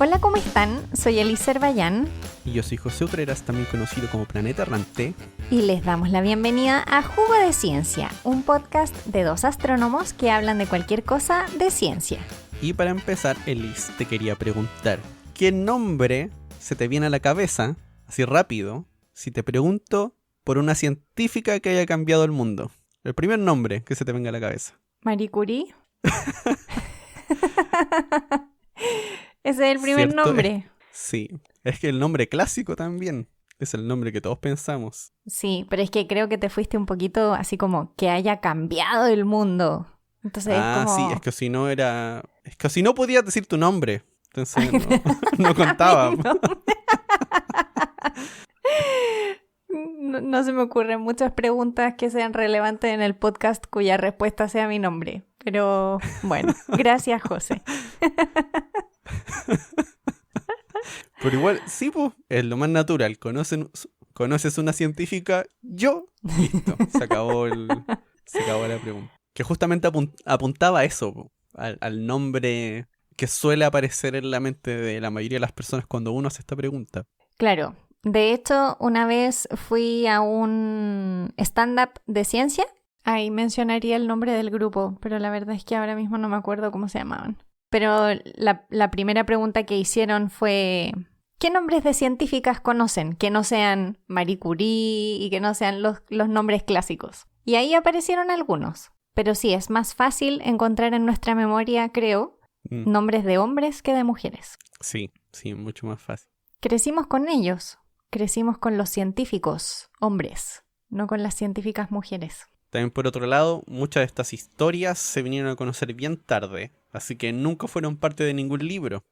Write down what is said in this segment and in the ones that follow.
Hola, ¿cómo están? Soy Elisa Bayán Y yo soy José Utreras, también conocido como Planeta Errante. y les damos la bienvenida a Jugo de Ciencia, un podcast de dos astrónomos que hablan de cualquier cosa de ciencia. Y para empezar, Elis, te quería preguntar, ¿qué nombre se te viene a la cabeza, así rápido, si te pregunto por una científica que haya cambiado el mundo? El primer nombre que se te venga a la cabeza. Marie Curie. Ese es el primer ¿Cierto? nombre. Sí, es que el nombre clásico también es el nombre que todos pensamos. Sí, pero es que creo que te fuiste un poquito así como que haya cambiado el mundo. Entonces es como... Sí, es que si no era... Es que si no podías decir tu nombre, entonces no contaba. No se me ocurren muchas preguntas que sean relevantes en el podcast cuya respuesta sea mi nombre. Pero bueno, gracias, José. Pero igual, sí, pues, es lo más natural. Conoces una científica, listo, se acabó la pregunta. Que justamente apuntaba a eso, po, al nombre que suele aparecer en la mente de la mayoría de las personas cuando uno hace esta pregunta. Claro, de hecho, una vez fui a un stand-up de ciencia. Ahí mencionaría el nombre del grupo, pero la verdad es que ahora mismo no me acuerdo cómo se llamaban. Pero la primera pregunta que hicieron fue... ¿Qué nombres de científicas conocen que no sean Marie Curie y que no sean los nombres clásicos? Y ahí aparecieron algunos. Pero sí, es más fácil encontrar en nuestra memoria, creo, nombres de hombres que de mujeres. Sí, mucho más fácil. Crecimos con ellos. Crecimos con los científicos hombres, no con las científicas mujeres. También por otro lado, muchas de estas historias se vinieron a conocer bien tarde, así que nunca fueron parte de ningún libro.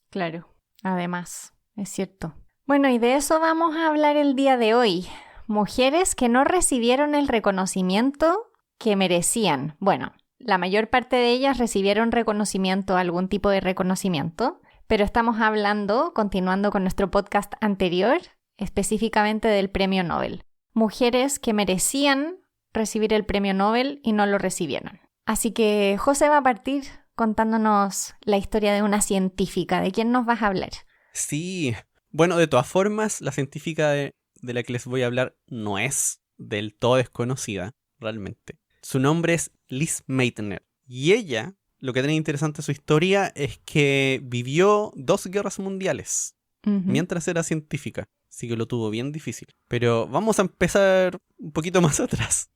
Claro, además, es cierto. Bueno, y de eso vamos a hablar el día de hoy. Mujeres que no recibieron el reconocimiento que merecían. Bueno, la mayor parte de ellas recibieron reconocimiento, algún tipo de reconocimiento, pero estamos hablando, continuando con nuestro podcast anterior, específicamente del Premio Nobel. Mujeres que merecían recibir el Premio Nobel y no lo recibieron. Así que José va a partir contándonos la historia de una científica. ¿De quién nos vas a hablar? Sí, bueno, de todas formas, la científica de la que les voy a hablar no es del todo desconocida, realmente. Su nombre es Liz Meitner. Y ella, lo que tiene interesante de su historia es que vivió 2 guerras mundiales mientras era científica. Así que lo tuvo bien difícil. Pero vamos a empezar un poquito más atrás.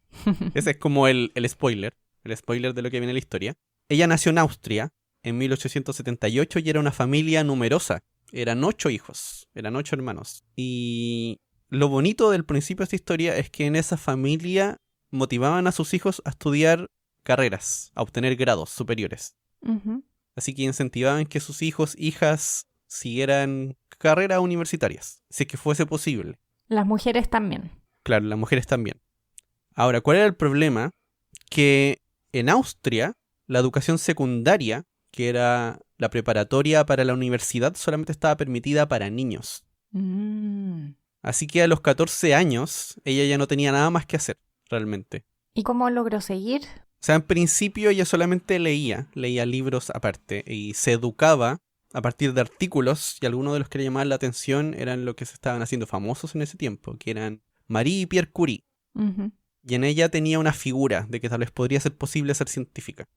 Ese es como el spoiler de lo que viene en la historia. Ella nació en Austria en 1878 y era una familia numerosa. Eran 8 hijos, eran 8 hermanos. Y lo bonito del principio de esta historia es que en esa familia motivaban a sus hijos a estudiar carreras, a obtener grados superiores. Así que incentivaban que sus hijos, hijas, siguieran carreras universitarias, si es que fuese posible. Las mujeres también. Claro, las mujeres también. Ahora, ¿cuál era el problema? Que en Austria, la educación secundaria, que era la preparatoria para la universidad, solamente estaba permitida para niños. Así que a los 14 años, ella ya no tenía nada más que hacer, realmente. ¿Y cómo logró seguir? O sea, en principio ella solamente leía libros aparte y se educaba a partir de artículos, y algunos de los que le llamaban la atención eran los que se estaban haciendo famosos en ese tiempo, que eran Marie y Pierre Curie. Y en ella tenía una figura de que tal vez podría ser posible ser científica.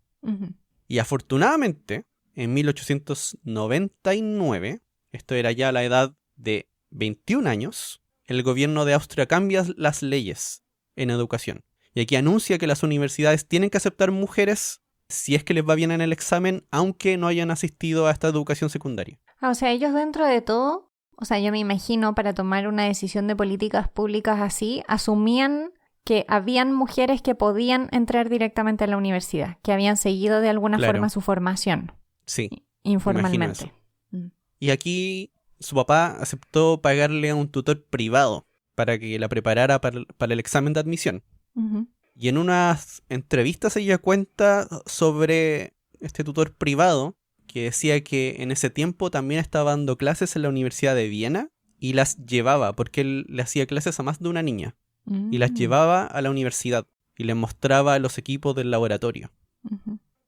Y afortunadamente, en 1899, esto era ya la edad de 21 años, el gobierno de Austria cambia las leyes en educación. Y aquí anuncia que las universidades tienen que aceptar mujeres si es que les va bien en el examen, aunque no hayan asistido a esta educación secundaria. O sea, ellos dentro de todo, o sea, yo me imagino para tomar una decisión de políticas públicas así, asumían que habían mujeres que podían entrar directamente a la universidad, que habían seguido de alguna forma su formación. Sí. Informalmente. Y aquí su papá aceptó pagarle a un tutor privado para que la preparara para el examen de admisión. Y en unas entrevistas ella cuenta sobre este tutor privado que decía que en ese tiempo también estaba dando clases en la Universidad de Viena y las llevaba, porque él le hacía clases a más de una niña. Y las llevaba a la universidad y les mostraba los equipos del laboratorio.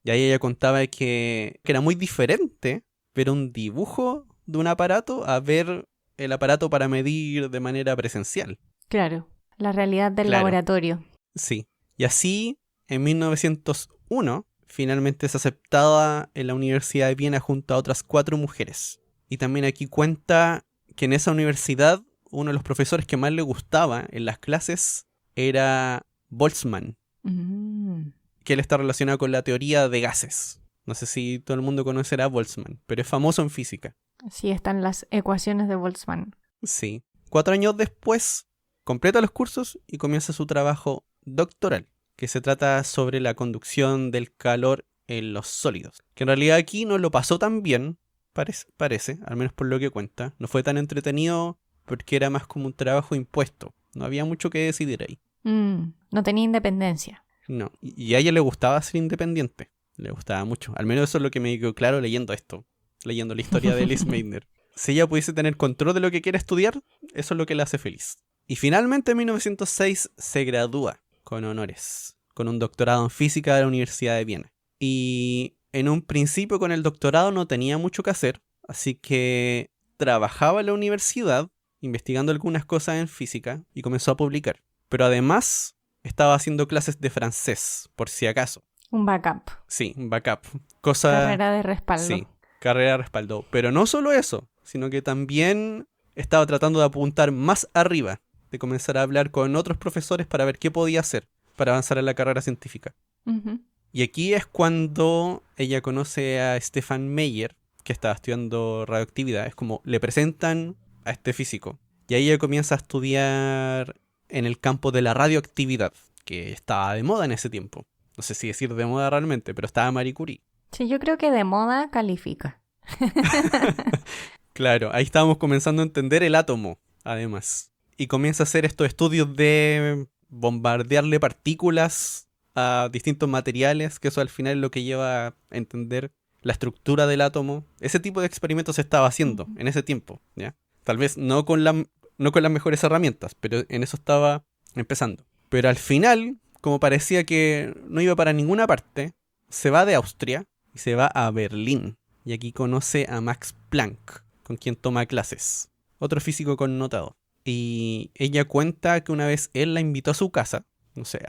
Y ahí ella contaba que era muy diferente ver un dibujo de un aparato a ver el aparato para medir de manera presencial. Claro, la realidad del Claro. laboratorio. Sí. Y así, en 1901, finalmente es aceptada en la Universidad de Viena junto a otras 4 mujeres. Y también aquí cuenta que en esa universidad uno de los profesores que más le gustaba en las clases era Boltzmann, que él está relacionado con la teoría de gases. No sé si todo el mundo conocerá a Boltzmann, pero es famoso en física. Sí, están las ecuaciones de Boltzmann. Sí. 4 años después, completa los cursos y comienza su trabajo doctoral, que se trata sobre la conducción del calor en los sólidos. Que en realidad aquí no lo pasó tan bien, parece, al menos por lo que cuenta. No fue tan entretenido porque era más como un trabajo impuesto. No había mucho que decidir ahí. No tenía independencia. No, y a ella le gustaba ser independiente. Le gustaba mucho. Al menos eso es lo que me quedó claro leyendo esto. Leyendo la historia de Lise Meitner. Si ella pudiese tener control de lo que quiere estudiar, eso es lo que la hace feliz. Y finalmente en 1906 se gradúa con honores, con un doctorado en física de la Universidad de Viena. Y en un principio con el doctorado no tenía mucho que hacer, así que trabajaba en la universidad investigando algunas cosas en física y comenzó a publicar. Pero además estaba haciendo clases de francés, por si acaso. Un backup. Sí, un backup. Cosa... Carrera de respaldo. Sí, carrera de respaldo. Pero no solo eso, sino que también estaba tratando de apuntar más arriba, de comenzar a hablar con otros profesores para ver qué podía hacer para avanzar en la carrera científica. Y aquí es cuando ella conoce a Stefan Meyer, que estaba estudiando radioactividad. Es como le presentan a este físico. Y ahí ella comienza a estudiar en el campo de la radioactividad, que estaba de moda en ese tiempo. No sé si decir de moda realmente, pero estaba Marie Curie. Sí, yo creo que de moda califica. Claro, ahí estábamos comenzando a entender el átomo, además. Y comienza a hacer estos estudios de bombardearle partículas a distintos materiales, que eso al final es lo que lleva a entender la estructura del átomo. Ese tipo de experimentos se estaba haciendo en ese tiempo, ¿ya? Tal vez no con las mejores herramientas, pero en eso estaba empezando. Pero al final, como parecía que no iba para ninguna parte, se va de Austria y se va a Berlín. Y aquí conoce a Max Planck, con quien toma clases. Otro físico connotado. Y ella cuenta que una vez él la invitó a su casa. No sé,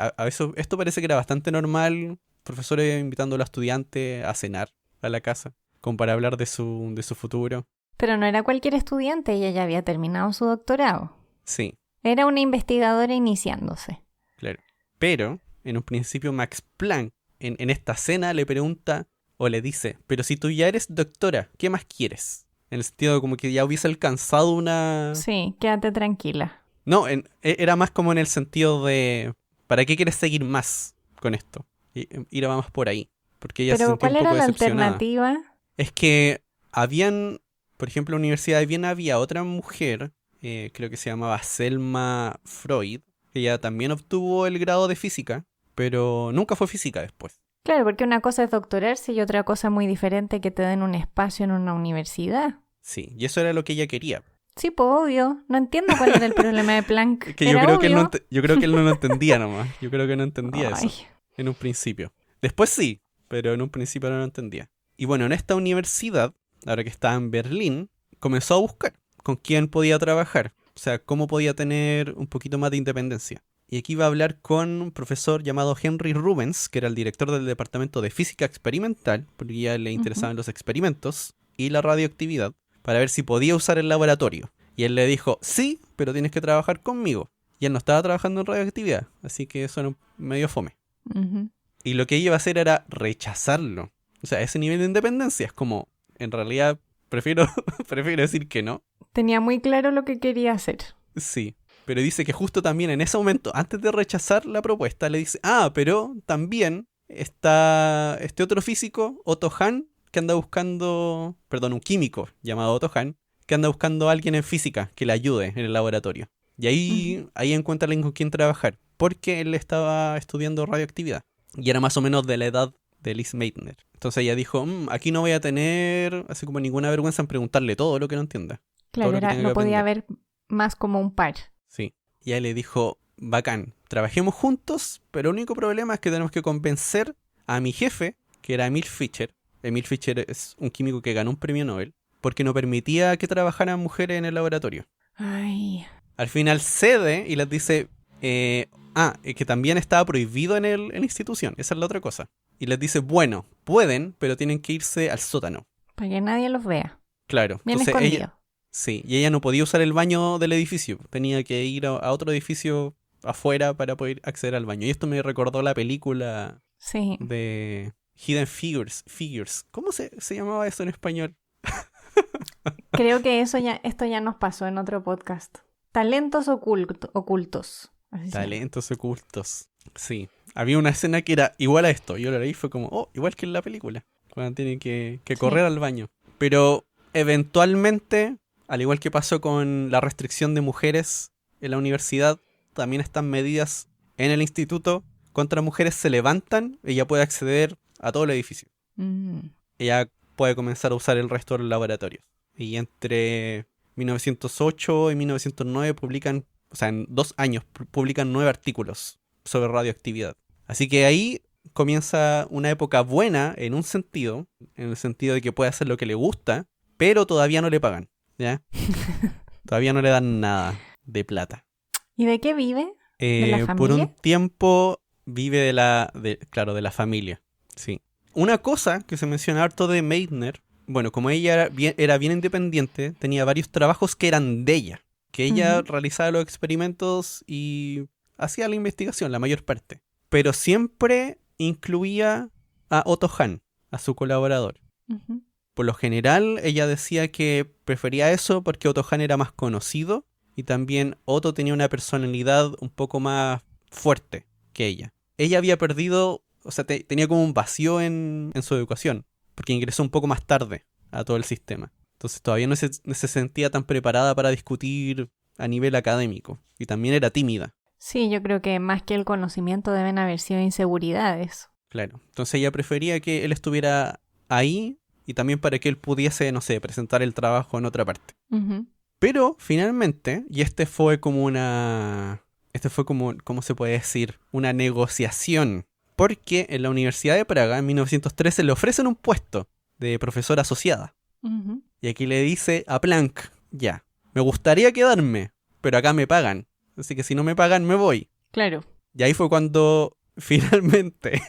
esto parece que era bastante normal. Profesores invitando a los estudiantes a cenar a la casa, como para hablar de su futuro. Pero no era cualquier estudiante, ella ya había terminado su doctorado. Sí. Era una investigadora iniciándose. Claro. Pero, en un principio, Max Planck, en esta cena, le pregunta o le dice, pero si tú ya eres doctora, ¿qué más quieres? En el sentido de como que ya hubiese alcanzado una... Sí, quédate tranquila. No, era más como en el sentido de, ¿para qué quieres seguir más con esto? Ir más por ahí. Porque ella se Pero sentía ¿cuál un poco era la decepcionada. alternativa? Es que habían, por ejemplo, en la Universidad de Viena había otra mujer, creo que se llamaba Selma Freud. Ella también obtuvo el grado de física, pero nunca fue física después. Claro, porque una cosa es doctorarse y otra cosa muy diferente que te den un espacio en una universidad. Sí, y eso era lo que ella quería. Sí, pues obvio. No entiendo cuál era el problema de Planck. Es que yo Era creo que él obvio. yo creo que él no lo entendía nomás. Yo creo que no entendía Ay. eso en un principio. Después sí, pero en un principio no lo entendía. Y bueno, en esta universidad, ahora que estaba en Berlín, comenzó a buscar con quién podía trabajar. O sea, cómo podía tener un poquito más de independencia. Y aquí va a hablar con un profesor llamado Henry Rubens, que era el director del departamento de física experimental, porque ya le interesaban los experimentos y la radioactividad, para ver si podía usar el laboratorio. Y él le dijo, sí, pero tienes que trabajar conmigo. Y él no estaba trabajando en radioactividad, así que eso era medio fome. Y lo que ella iba a hacer era rechazarlo. O sea, ese nivel de independencia es como, en realidad, prefiero decir que no. Tenía muy claro lo que quería hacer. Sí, pero dice que justo también en ese momento, antes de rechazar la propuesta, le dice, pero también está este otro físico, Otto Hahn, que anda buscando, un químico llamado Otto Hahn, que anda buscando a alguien en física que le ayude en el laboratorio. Y ahí encuentra a alguien con quien trabajar, porque él estaba estudiando radioactividad. Y era más o menos de la edad de Lise Meitner. Entonces ella dijo, aquí no voy a tener así como ninguna vergüenza en preguntarle todo lo que no entienda. Claro, lo que no podía aprender. haber más como un par. Sí. Y él le dijo, bacán, trabajemos juntos, pero el único problema es que tenemos que convencer a mi jefe, que era Emil Fischer. Emil Fischer es un químico que ganó un premio Nobel. porque no permitía que trabajaran mujeres en el laboratorio. Ay. Al final cede y les dice, que también estaba prohibido en la institución, esa es la otra cosa. Y les dice, bueno, pueden, pero tienen que irse al sótano. Para que nadie los vea. Claro. Bien Entonces escondido. sí, y ella no podía usar el baño del edificio, tenía que ir a otro edificio afuera para poder acceder al baño. Y esto me recordó la película Sí. de Hidden Figures. ¿Cómo se llamaba eso en español? Creo que esto ya nos pasó en otro podcast. Talentos ocultos. Así se llama. Talentos ocultos. Sí. Había una escena que era igual a esto. Yo lo leí y fue como, igual que en la película. Cuando tienen que correr al baño. Pero eventualmente, al igual que pasó con la restricción de mujeres en la universidad, también están medidas en el instituto contra mujeres se levantan, ella puede acceder a todo el edificio. Ella puede comenzar a usar el resto de los laboratorios. Y entre 1908 y 1909 publican, o sea, en 2 años publican 9 artículos sobre radioactividad. Así que ahí comienza una época buena en un sentido, en el sentido de que puede hacer lo que le gusta, pero todavía no le pagan, ¿ya? Todavía no le dan nada de plata. ¿Y de qué vive? ¿De la familia? Por un tiempo vive de la familia, sí. Una cosa que se menciona harto de Meitner, bueno, como ella era bien independiente, tenía varios trabajos que eran de ella, que ella realizaba los experimentos y hacía la investigación, la mayor parte. Pero siempre incluía a Otto Hahn, a su colaborador. Por lo general, ella decía que prefería eso porque Otto Hahn era más conocido y también Otto tenía una personalidad un poco más fuerte que ella. Ella había perdido, o sea, tenía como un vacío en su educación, porque ingresó un poco más tarde a todo el sistema. Entonces todavía no se sentía tan preparada para discutir a nivel académico. Y también era tímida. Sí, yo creo que más que el conocimiento deben haber sido inseguridades. Claro. Entonces ella prefería que él estuviera ahí y también para que él pudiese, no sé, presentar el trabajo en otra parte. Pero finalmente, y ¿cómo se puede decir? Una negociación. Porque en la Universidad de Praga, en 1913, le ofrecen un puesto de profesora asociada. Y aquí le dice a Planck, ya, me gustaría quedarme, pero acá me pagan. Así que si no me pagan, me voy. Claro. Y ahí fue cuando finalmente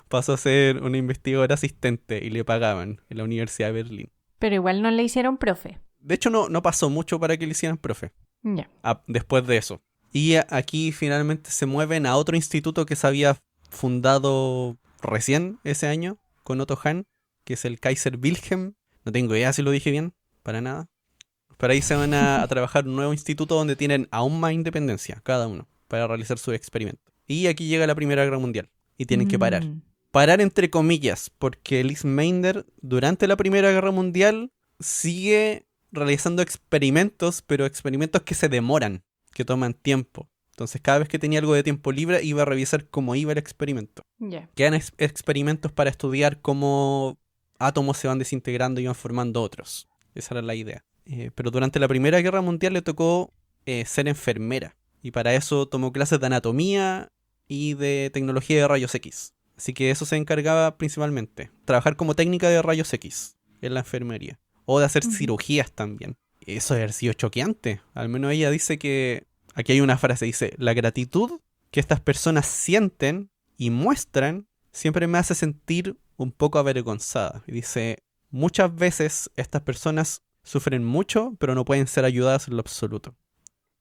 pasó a ser una investigadora asistente y le pagaban en la Universidad de Berlín. Pero igual no le hicieron profe. De hecho, no pasó mucho para que le hicieran profe. Ya. Después de eso. Y aquí finalmente se mueven a otro instituto que se había fundado recién ese año con Otto Hahn, que es el Kaiser Wilhelm. No tengo idea si lo dije bien, para nada. Pero ahí se van a trabajar un nuevo instituto donde tienen aún más independencia, cada uno, para realizar sus experimentos. Y aquí llega la Primera Guerra Mundial. Y tienen que parar. Parar entre comillas, porque Lise Meitner durante la Primera Guerra Mundial sigue realizando experimentos, pero experimentos que se demoran, que toman tiempo. Entonces cada vez que tenía algo de tiempo libre iba a revisar cómo iba el experimento. Que eran experimentos para estudiar cómo átomos se van desintegrando y van formando otros. Esa era la idea. Pero durante la Primera Guerra Mundial le tocó ser enfermera. Y para eso tomó clases de anatomía y de tecnología de rayos X. Así que eso se encargaba principalmente. Trabajar como técnica de rayos X en la enfermería. O de hacer cirugías también. Eso debe haber sido choqueante. Al menos ella dice que... Aquí hay una frase, dice: la gratitud que estas personas sienten y muestran siempre me hace sentir un poco avergonzada. Y dice, muchas veces estas personas sufren mucho, pero no pueden ser ayudadas en lo absoluto.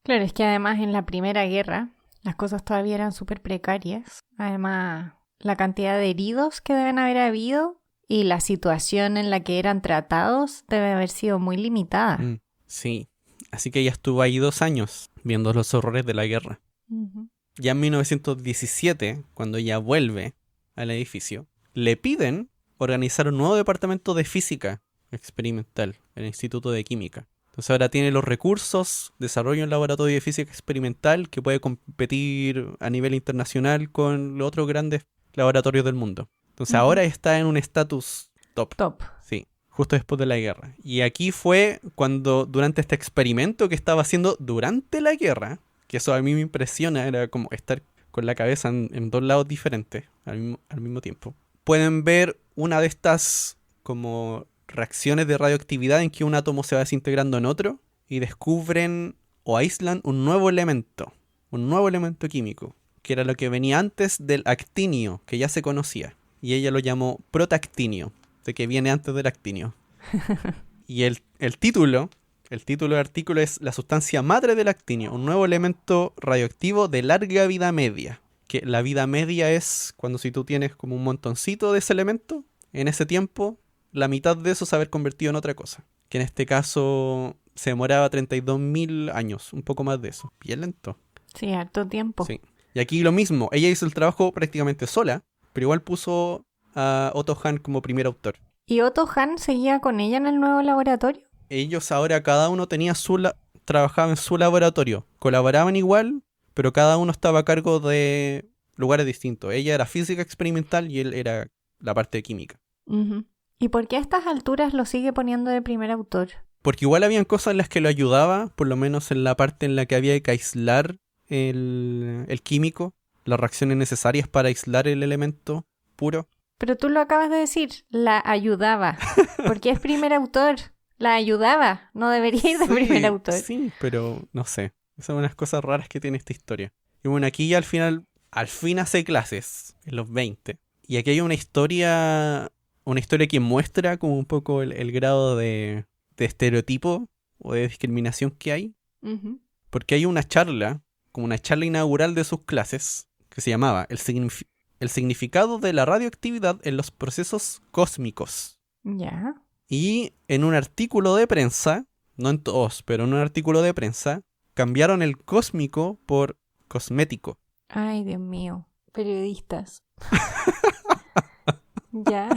Claro, es que además en la Primera Guerra las cosas todavía eran súper precarias. Además, la cantidad de heridos que deben haber habido y la situación en la que eran tratados debe haber sido muy limitada. Sí, así que ella estuvo ahí 2 años viendo los horrores de la guerra. Ya en 1917, cuando ella vuelve al edificio, le piden organizar un nuevo departamento de física experimental en el Instituto de Química. Entonces ahora tiene los recursos, desarrolla un laboratorio de física experimental que puede competir a nivel internacional con los otros grandes laboratorios del mundo. Entonces ahora está en un estatus top. Sí, justo después de la guerra. Y aquí fue cuando, durante este experimento que estaba haciendo durante la guerra, que eso a mí me impresiona, era como estar con la cabeza en 2 lados diferentes al mismo tiempo. Pueden ver una de estas como reacciones de radioactividad en que un átomo se va desintegrando en otro y descubren o aíslan un nuevo elemento químico, que era lo que venía antes del actinio, que ya se conocía. Y ella lo llamó protactinio, de que viene antes del actinio. Y el título del artículo es La sustancia madre del actinio, un nuevo elemento radioactivo de larga vida media. Que la vida media es cuando si tú tienes como un montoncito de ese elemento, en ese tiempo, la mitad de eso se haber convertido en otra cosa. Que en este caso se demoraba 32.000 años, un poco más de eso. Bien lento. Sí, harto tiempo. Sí. Y aquí lo mismo, ella hizo el trabajo prácticamente sola, pero igual puso a Otto Hahn como primer autor. ¿Y Otto Hahn seguía con ella en el nuevo laboratorio? Ellos ahora cada uno tenía trabajaba en su laboratorio, colaboraban igual, pero cada uno estaba a cargo de lugares distintos. Ella era física experimental y él era la parte de química. Uh-huh. ¿Y por qué a estas alturas lo sigue poniendo de primer autor? Porque igual habían cosas en las que lo ayudaba, por lo menos en la parte en la que había que aislar el químico, las reacciones necesarias para aislar el elemento puro. Pero tú lo acabas de decir, la ayudaba. Porque es primer autor. La ayudaba, no debería ir de primer autor. Sí, pero no sé. Esas son unas cosas raras que tiene esta historia. Y bueno, aquí ya al fin hace clases, en los 20. Y aquí hay una historia que muestra como un poco el grado de estereotipo o de discriminación que hay. Uh-huh. Porque hay una charla, como una charla inaugural de sus clases, que se llamaba El significado de la radioactividad en los procesos cósmicos. Ya. Y en un artículo de prensa, no en todos, pero en un artículo de prensa, cambiaron el cósmico por cosmético. Ay, Dios mío. Periodistas. Ya.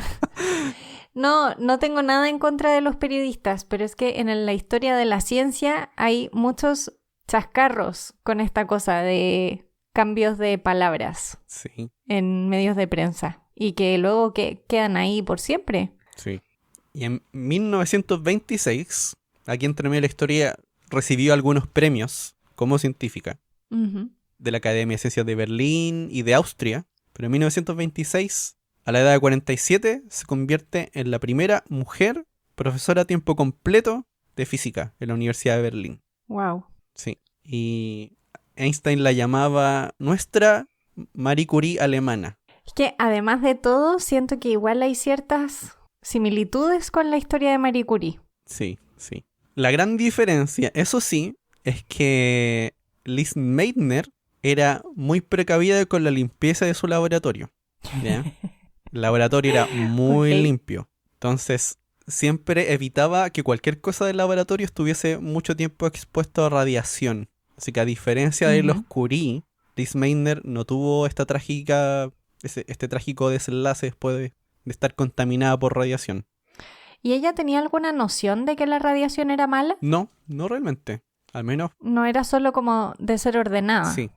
No tengo nada en contra de los periodistas, pero es que en la historia de la ciencia hay muchos chascarros con esta cosa de cambios de palabras Sí. en medios de prensa y que luego quedan ahí por siempre. Sí. Y en 1926, aquí entre medio de la historia, recibió algunos premios como científica Uh-huh. de la Academia de Ciencias de Berlín y de Austria. Pero en 1926, a la edad de 47, se convierte en la primera mujer profesora a tiempo completo de física en la Universidad de Berlín. Wow. Sí. Y Einstein la llamaba nuestra Marie Curie alemana. Es que además de todo, siento que igual hay ciertas similitudes con la historia de Marie Curie. Sí, sí. La gran diferencia, eso sí, es que Lise Meitner era muy precavida con la limpieza de su laboratorio. ¿Ya? El laboratorio era muy limpio. Entonces, siempre evitaba que cualquier cosa del laboratorio estuviese mucho tiempo expuesto a radiación. Así que a diferencia de los Curie, Lise Meitner no tuvo este trágico desenlace después de estar contaminada por radiación. ¿Y ella tenía alguna noción de que la radiación era mala? No, no realmente. Al menos No era solo como de ser ordenada. sí.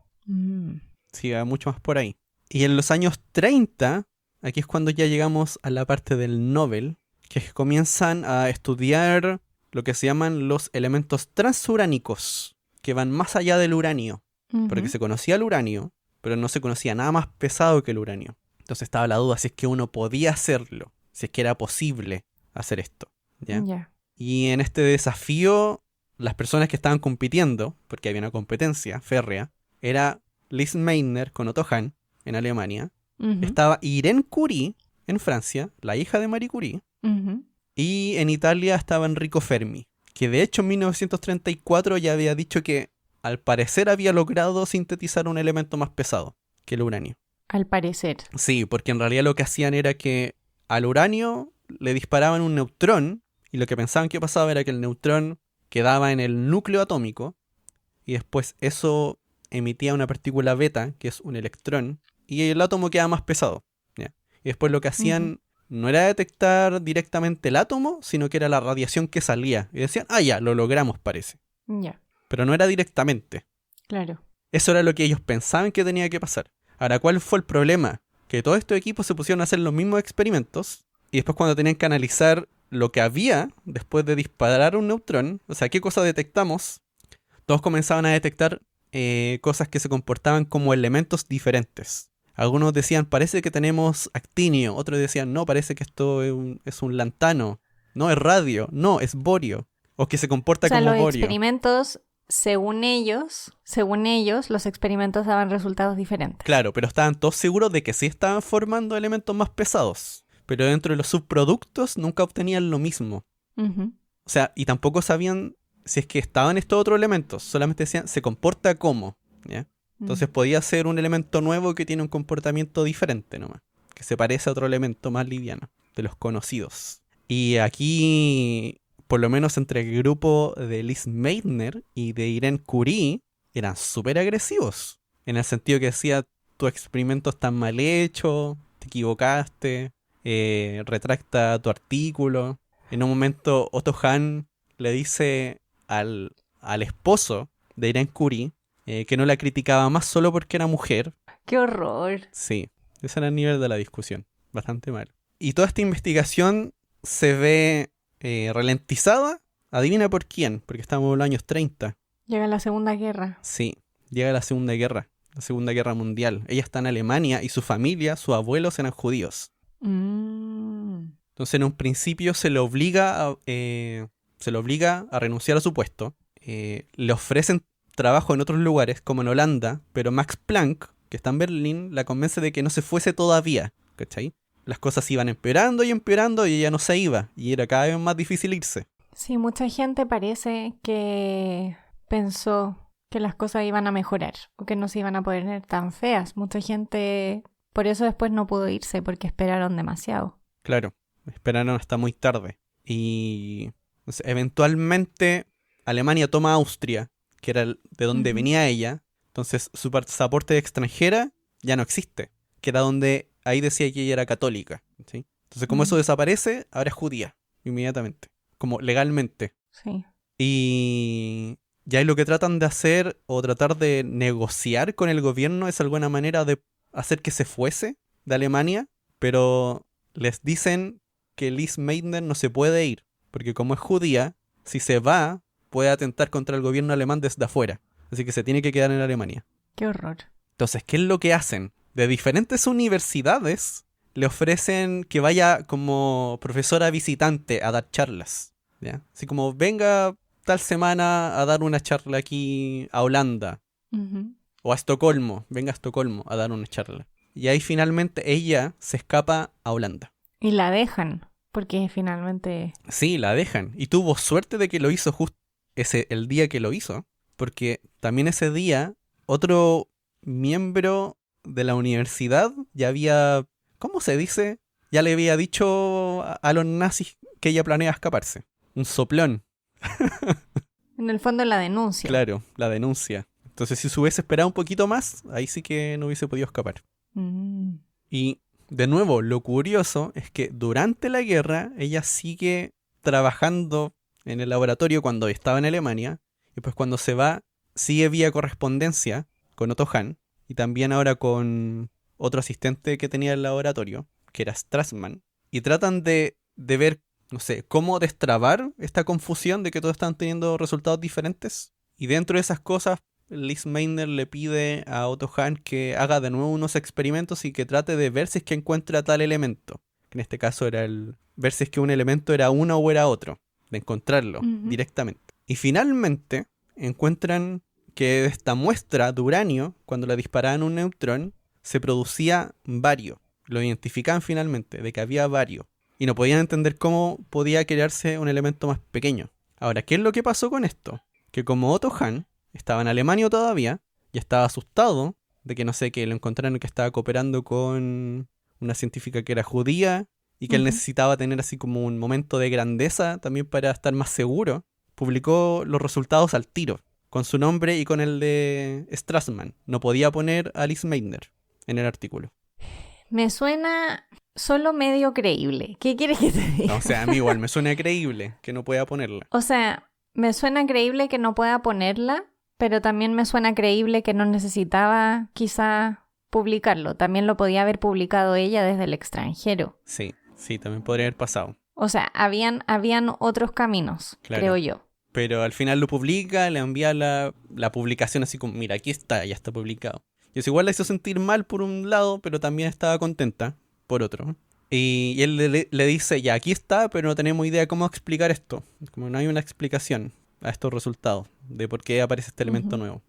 Sí, va mucho más por ahí. Y en los años 30, aquí es cuando ya llegamos a la parte del Nobel, que comienzan a estudiar lo que se llaman los elementos transuránicos, que van más allá del uranio. Porque se conocía el uranio, pero no se conocía nada más pesado que el uranio. Entonces estaba la duda si es que uno podía hacerlo, si es que era posible hacer esto. ¿Ya? Ya. Y en este desafío, las personas que estaban compitiendo, porque había una competencia férrea, era Lise Meitner con Otto Hahn en Alemania, estaba Irene Curie en Francia, la hija de Marie Curie, y en Italia estaba Enrico Fermi, que de hecho en 1934 ya había dicho que al parecer había logrado sintetizar un elemento más pesado que el uranio. Al parecer. Sí, porque en realidad lo que hacían era que al uranio le disparaban un neutrón y lo que pensaban que pasaba era que el neutrón quedaba en el núcleo atómico y después eso emitía una partícula beta, que es un electrón, y el átomo quedaba más pesado. ¿Ya? Y después lo que hacían no era detectar directamente el átomo, sino que era la radiación que salía. Y decían, ya, lo logramos parece. Ya. Pero no era directamente. Claro. Eso era lo que ellos pensaban que tenía que pasar. Ahora, ¿cuál fue el problema? Que todos estos equipos se pusieron a hacer los mismos experimentos y después cuando tenían que analizar lo que había después de disparar un neutrón, o sea, qué cosa detectamos, todos comenzaban a detectar cosas que se comportaban como elementos diferentes. Algunos decían, parece que tenemos actinio, otros decían, no, parece que esto es un lantano, no es radio, no, es borio. O que se comporta O sea, como los borio. experimentos, según ellos, los experimentos daban resultados diferentes. Claro, pero estaban todos seguros de que sí estaban formando elementos más pesados. Pero dentro de los subproductos nunca obtenían lo mismo. Ujú. O sea, y tampoco sabían si es que estaban estos otros elementos. Solamente decían, se comporta como, ¿ya? Entonces podía ser un elemento nuevo que tiene un comportamiento diferente nomás. Que se parece a otro elemento más liviano, de los conocidos. Y aquí, por lo menos entre el grupo de Liz Meitner y de Irene Curie, eran súper agresivos. En el sentido que decía, tu experimento está mal hecho, te equivocaste, retracta tu artículo. En un momento Otto Hahn le dice al esposo de Irene Curie que no la criticaba más solo porque era mujer. ¡Qué horror! Sí, ese era el nivel de la discusión. Bastante mal. Y toda esta investigación se ve ralentizada. Adivina por quién, porque estamos en los años 30. Llega la Segunda Guerra. Sí, llega la Segunda Guerra Mundial. Ella está en Alemania y su familia, sus abuelos eran judíos. Entonces en un principio se le obliga a renunciar a su puesto. Le ofrecen trabajo en otros lugares, como en Holanda, pero Max Planck, que está en Berlín, la convence de que no se fuese todavía, ¿cachai? Las cosas iban empeorando y empeorando y ella no se iba, y era cada vez más difícil irse. Sí, mucha gente parece que pensó que las cosas iban a mejorar o que no se iban a poner tan feas. Mucha gente por eso después no pudo irse porque esperaron demasiado. Claro, esperaron hasta muy tarde. Y eventualmente Alemania toma Austria, que era de donde venía ella. Entonces su pasaporte de extranjera ya no existe, que era donde ahí decía que ella era católica, ¿sí? Entonces como eso desaparece, ahora es judía, inmediatamente, como legalmente. Sí. Y ya lo que tratan de hacer o tratar de negociar con el gobierno es alguna manera de hacer que se fuese de Alemania, pero les dicen que Liz Meitner no se puede ir, porque como es judía, si se va, puede atentar contra el gobierno alemán desde afuera. Así que se tiene que quedar en Alemania. Qué horror. Entonces, ¿qué es lo que hacen? De diferentes universidades le ofrecen que vaya como profesora visitante a dar charlas, ¿ya? Así como, venga tal semana a dar una charla aquí a Holanda. O a Estocolmo, venga a Estocolmo a dar una charla. Y ahí finalmente ella se escapa a Holanda. Y la dejan, porque finalmente... Sí, la dejan. Y tuvo suerte de que lo hizo justo el día que lo hizo. Porque también ese día otro miembro de la universidad ya había, ¿cómo se dice? Ya le había dicho a los nazis que ella planea escaparse. Un soplón. En el fondo la denuncia. Claro, la denuncia. Entonces si se hubiese esperado un poquito más, ahí sí que no hubiese podido escapar. Y de nuevo, lo curioso es que durante la guerra ella sigue trabajando en el laboratorio cuando estaba en Alemania. Y pues cuando se va, sigue vía correspondencia con Otto Hahn. Y también ahora con otro asistente que tenía el laboratorio, que era Strassmann. Y tratan de ver, no sé, cómo destrabar esta confusión de que todos están teniendo resultados diferentes. Y dentro de esas cosas, Liz Meitner le pide a Otto Hahn que haga de nuevo unos experimentos y que trate de ver si es que encuentra tal elemento. En este caso era ver si es que un elemento era uno o era otro. De encontrarlo directamente. Y finalmente encuentran que de esta muestra de uranio, cuando le disparaban un neutrón, se producía bario. Lo identificaban finalmente, de que había bario. Y no podían entender cómo podía crearse un elemento más pequeño. Ahora, ¿qué es lo que pasó con esto? Que como Otto Hahn estaba en Alemania todavía, y estaba asustado de que, no sé, que lo encontraron que estaba cooperando con una científica que era judía, y que él necesitaba tener así como un momento de grandeza también para estar más seguro, publicó los resultados al tiro, con su nombre y con el de Strassmann. No podía poner a Liz Meitner en el artículo. Me suena solo medio creíble. ¿Qué quieres que te diga? No, o sea, a mí igual me suena creíble que no pueda ponerla. O sea, me suena creíble que no pueda ponerla, pero también me suena creíble que no necesitaba quizá publicarlo. También lo podía haber publicado ella desde el extranjero. Sí, también podría haber pasado. O sea, habían otros caminos, claro, creo yo. Pero al final lo publica, le envía la publicación así como, mira, aquí está, ya está publicado. Y eso igual la hizo sentir mal por un lado, pero también estaba contenta por otro. Y él le dice, ya, aquí está, pero no tenemos idea de cómo explicar esto. Como no hay una explicación a estos resultados, de por qué aparece este elemento Ujú. nuevo.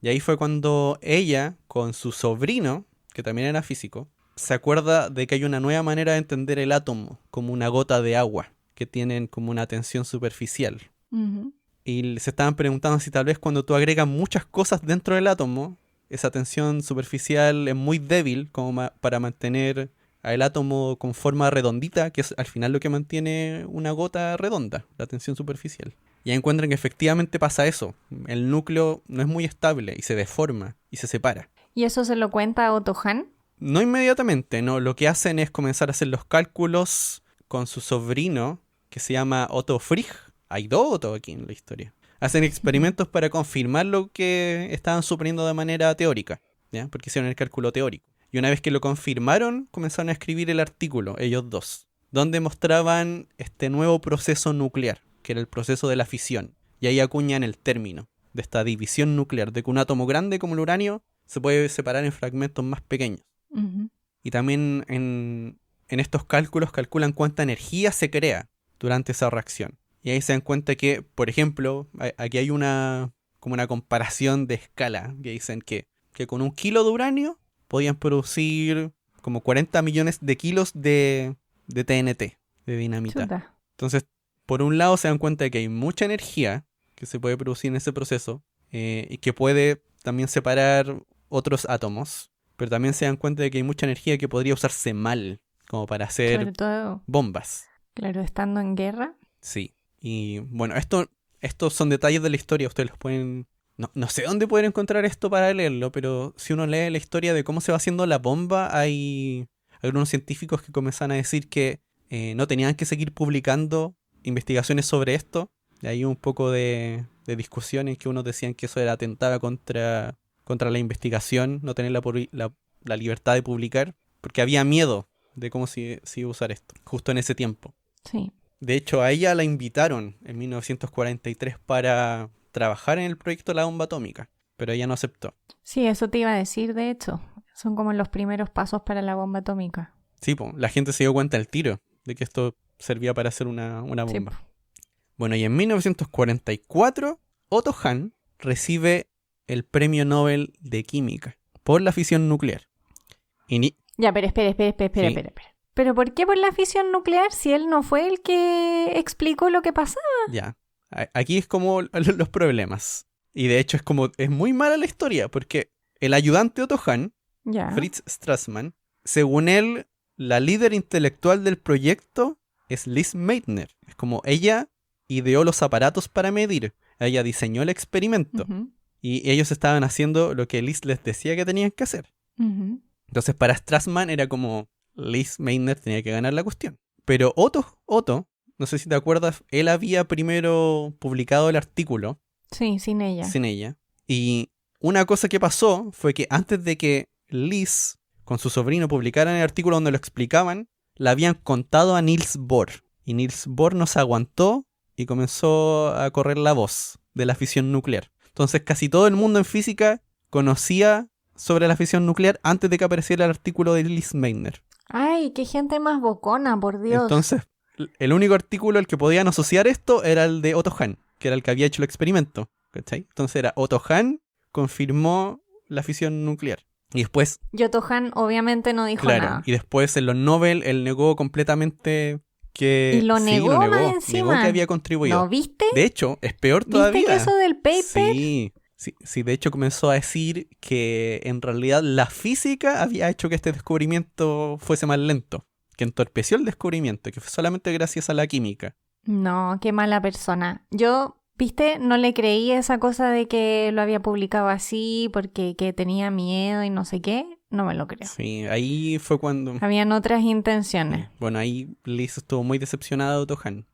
Y ahí fue cuando ella, con su sobrino, que también era físico, se acuerda de que hay una nueva manera de entender el átomo, como una gota de agua, que tienen como una tensión superficial. Ujú. Y se estaban preguntando si tal vez cuando tú agregas muchas cosas dentro del átomo, esa tensión superficial es muy débil como para mantener al átomo con forma redondita, que es al final lo que mantiene una gota redonda, la tensión superficial. Y ahí encuentran que efectivamente pasa eso. El núcleo no es muy estable y se deforma y se separa. ¿Y eso se lo cuenta a Otto Hahn? No inmediatamente, no. Lo que hacen es comenzar a hacer los cálculos con su sobrino, que se llama Otto Frigg. Hay dos Otto aquí en la historia. Hacen experimentos para confirmar lo que estaban suponiendo de manera teórica, ¿ya? Porque hicieron el cálculo teórico. Y una vez que lo confirmaron, comenzaron a escribir el artículo, ellos dos, donde mostraban este nuevo proceso nuclear, que era el proceso de la fisión. Y ahí acuñan el término de esta división nuclear, de que un átomo grande como el uranio se puede separar en fragmentos más pequeños. Ujú. Y también en estos cálculos calculan cuánta energía se crea durante esa reacción. Y ahí se dan cuenta que, por ejemplo, aquí hay como una comparación de escala, que dicen que con 1 kilo de uranio podían producir como 40 millones de kilos de TNT, de dinamita. Chuta. Entonces, por un lado se dan cuenta de que hay mucha energía que se puede producir en ese proceso y que puede también separar otros átomos, pero también se dan cuenta de que hay mucha energía que podría usarse mal, como para hacer Sobre todo, bombas. claro, estando en guerra. Sí. Y bueno, estos son detalles de la historia, ustedes los pueden... No sé dónde pueden encontrar esto para leerlo, pero si uno lee la historia de cómo se va haciendo la bomba, hay algunos científicos que comienzan a decir que no tenían que seguir publicando investigaciones sobre esto. Y hay un poco de discusión en que unos decían que eso era atentaba contra la investigación, no tener la libertad de publicar, porque había miedo de cómo se iba a usar esto, justo en ese tiempo. Sí. De hecho, a ella la invitaron en 1943 para trabajar en el proyecto de la bomba atómica, pero ella no aceptó. Sí, eso te iba a decir, de hecho. Son como los primeros pasos para la bomba atómica. Sí, la gente se dio cuenta al tiro de que esto servía para hacer una Sí, bomba. Bueno, y en 1944, Otto Hahn recibe el Premio Nobel de Química por la fisión nuclear. Ya, pero espera. Sí. ¿Pero por qué por la fisión nuclear si él no fue el que explicó lo que pasaba? Ya. Aquí es como los problemas. Y de hecho es muy mala la historia, porque el ayudante Otto Hahn, Ya. Fritz Strassmann, según él, la líder intelectual del proyecto es Lise Meitner. Es como ella ideó los aparatos para medir. Ella diseñó el experimento. Ujú. Y ellos estaban haciendo lo que Lise les decía que tenían que hacer. Ujú. Entonces para Strassmann era como Lise Meitner tenía que ganar la cuestión. Pero Otto, no sé si te acuerdas, él había primero publicado el artículo Sí, sin ella. sin ella. Y una cosa que pasó fue que antes de que Lise con su sobrino publicaran el artículo donde lo explicaban, la habían contado a Niels Bohr. Y Niels Bohr no se aguantó y comenzó a correr la voz de la fisión nuclear. Entonces casi todo el mundo en física conocía sobre la fisión nuclear antes de que apareciera el artículo de Lise Meitner. Ay, qué gente más bocona, por Dios. Entonces, el único artículo al que podían asociar esto era el de Otto Hahn, que era el que había hecho el experimento. ¿Cachai? Entonces era Otto Hahn confirmó la fisión nuclear. Y después, Y Otto Hahn obviamente no dijo claro, nada. y después en los Nobel él negó completamente que... Y lo sí, negó lo más negó. encima. Negó que había contribuido. ¿No viste? De hecho, es peor todavía. ¿Viste que eso del paper? Sí, de hecho comenzó a decir que en realidad la física había hecho que este descubrimiento fuese más lento, que entorpeció el descubrimiento, que fue solamente gracias a la química. No, qué mala persona. Yo, viste, no le creí esa cosa de que lo había publicado así porque que tenía miedo y no sé qué. No me lo creo. Sí, ahí fue cuando... Habían otras intenciones. Bueno, ahí Liz estuvo muy decepcionada de Otto Hahn.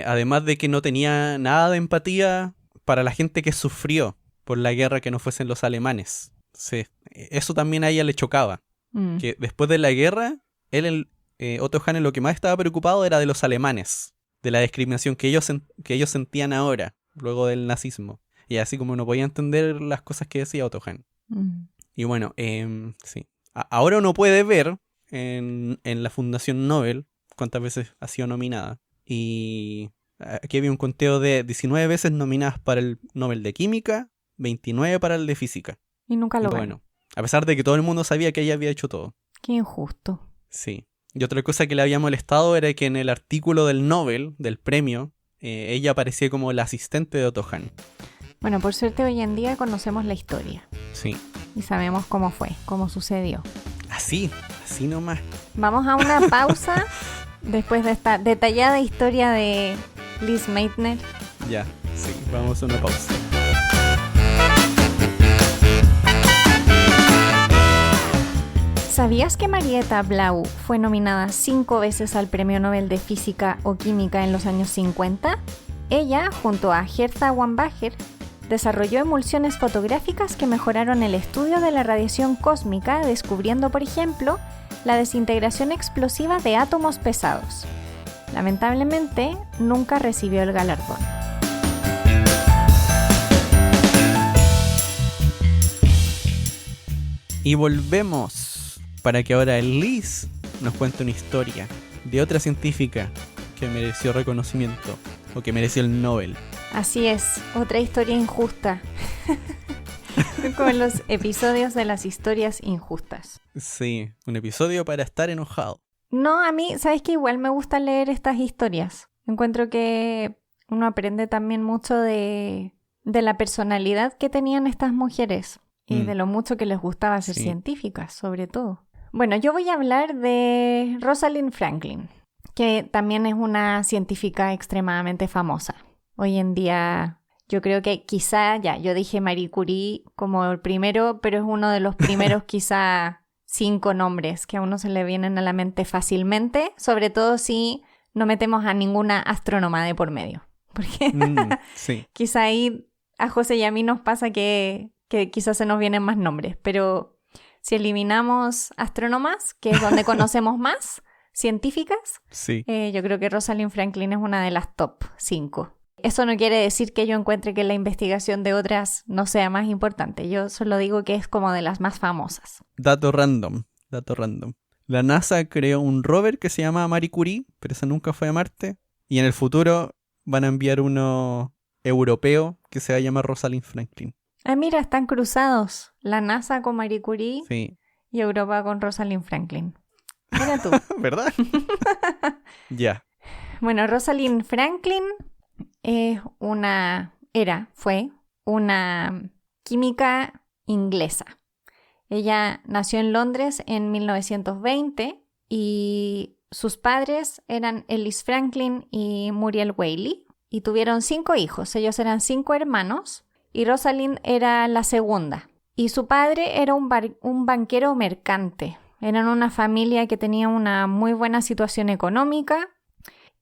Además de que no tenía nada de empatía para la gente que sufrió por la guerra que no fuesen los alemanes. Sí, eso también a ella le chocaba. Mm. Que después de la guerra, Otto Hahn lo que más estaba preocupado era de los alemanes, de la discriminación que ellos sentían ahora, luego del nazismo. Y así como no podía entender las cosas que decía Otto Hahn. Mm. Y bueno, sí. Ahora uno puede ver en la Fundación Nobel cuántas veces ha sido nominada. Y aquí había un conteo de 19 veces nominadas para el Nobel de Química, 29 para el de Física. Y nunca lo ganó. Bueno, a pesar de que todo el mundo sabía que ella había hecho todo. Qué injusto. Sí. Y otra cosa que le había molestado era que en el artículo del Nobel, del premio, ella aparecía como la asistente de Otto Hahn. Bueno, por suerte hoy en día conocemos la historia. Sí. Y sabemos cómo fue, cómo sucedió. Así nomás. Vamos a una pausa después de esta detallada historia de Liz Meitner. Ya, sí, vamos a una pausa. ¿Sabías que Marietta Blau fue nominada 5 veces al Premio Nobel de Física o Química en los años 50? Ella, junto a Hertha Wambacher, desarrolló emulsiones fotográficas que mejoraron el estudio de la radiación cósmica, descubriendo, por ejemplo, la desintegración explosiva de átomos pesados. Lamentablemente, nunca recibió el galardón. Y volvemos para que ahora Liz nos cuente una historia de otra científica que mereció reconocimiento o que mereció el Nobel. Así es, otra historia injusta. Como los episodios de las historias injustas. Sí, un episodio para estar enojado. No, a mí, ¿sabes qué? Igual me gusta leer estas historias. Encuentro que uno aprende también mucho de la personalidad que tenían estas mujeres y de lo mucho que les gustaba ser científicas, sobre todo. Bueno, yo voy a hablar de Rosalind Franklin, que también es una científica extremadamente famosa. Hoy en día, yo creo que quizá, yo dije Marie Curie como el primero, pero es uno de los primeros quizá 5 nombres que a uno se le vienen a la mente fácilmente, sobre todo si no metemos a ninguna astrónoma de por medio. Porque sí. Quizá ahí a José y a mí nos pasa que quizás se nos vienen más nombres, pero si eliminamos astrónomas, que es donde conocemos más, científicas, sí. Yo creo que Rosalind Franklin es una de las top 5. Eso no quiere decir que yo encuentre que la investigación de otras no sea más importante. Yo solo digo que es como de las más famosas. Dato random. La NASA creó un rover que se llama Marie Curie, pero esa nunca fue a Marte. Y en el futuro van a enviar uno europeo que se va a llamar Rosalind Franklin. Ah, mira, están cruzados. La NASA con Marie Curie y Europa con Rosalind Franklin. Mira tú. ¿Verdad? Ya. Bueno, Rosalind Franklin fue una química inglesa. Ella nació en Londres en 1920 y sus padres eran Ellis Franklin y Muriel Whaley y tuvieron 5 hijos. Ellos eran 5 hermanos y Rosalind era la segunda. Y su padre era un banquero mercante. Eran una familia que tenía una muy buena situación económica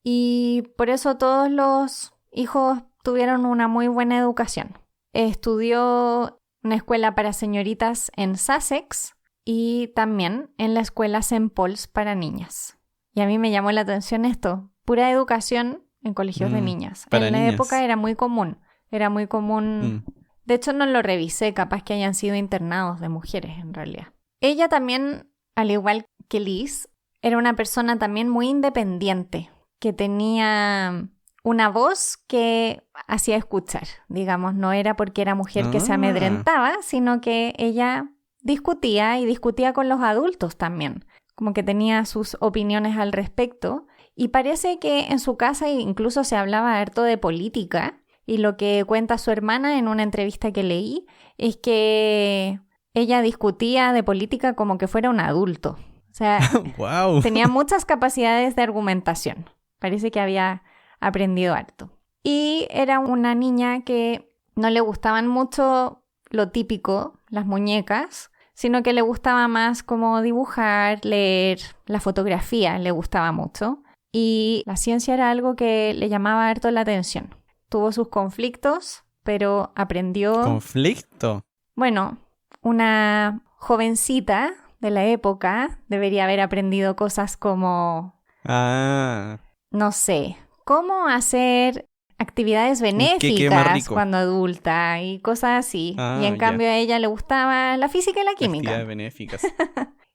y por eso todos los hijos tuvieron una muy buena educación. Estudió una escuela para señoritas en Sussex y también en la escuela St. Paul's para niñas. Y a mí me llamó la atención esto, pura educación en colegios de niñas. En la época era muy común. De hecho no lo revisé, capaz que hayan sido internados de mujeres en realidad. Ella también, al igual que Liz, era una persona también muy independiente, que tenía una voz que hacía escuchar, digamos, no era porque era mujer que se amedrentaba, sino que ella discutía con los adultos también, como que tenía sus opiniones al respecto, y parece que en su casa incluso se hablaba harto de política, y lo que cuenta su hermana en una entrevista que leí es que ella discutía de política como que fuera un adulto, o sea, wow. Tenía muchas capacidades de argumentación, parece que había aprendido harto. Y era una niña que no le gustaban mucho lo típico, las muñecas, sino que le gustaba más como dibujar, leer, la fotografía le gustaba mucho. Y la ciencia era algo que le llamaba harto la atención. Tuvo sus conflictos, pero aprendió... ¿Conflicto? Bueno, una jovencita de la época debería haber aprendido cosas como... no sé... cómo hacer actividades benéficas cuando adulta y cosas así. Y en cambio a ella le gustaba la física y la química. Actividades benéficas.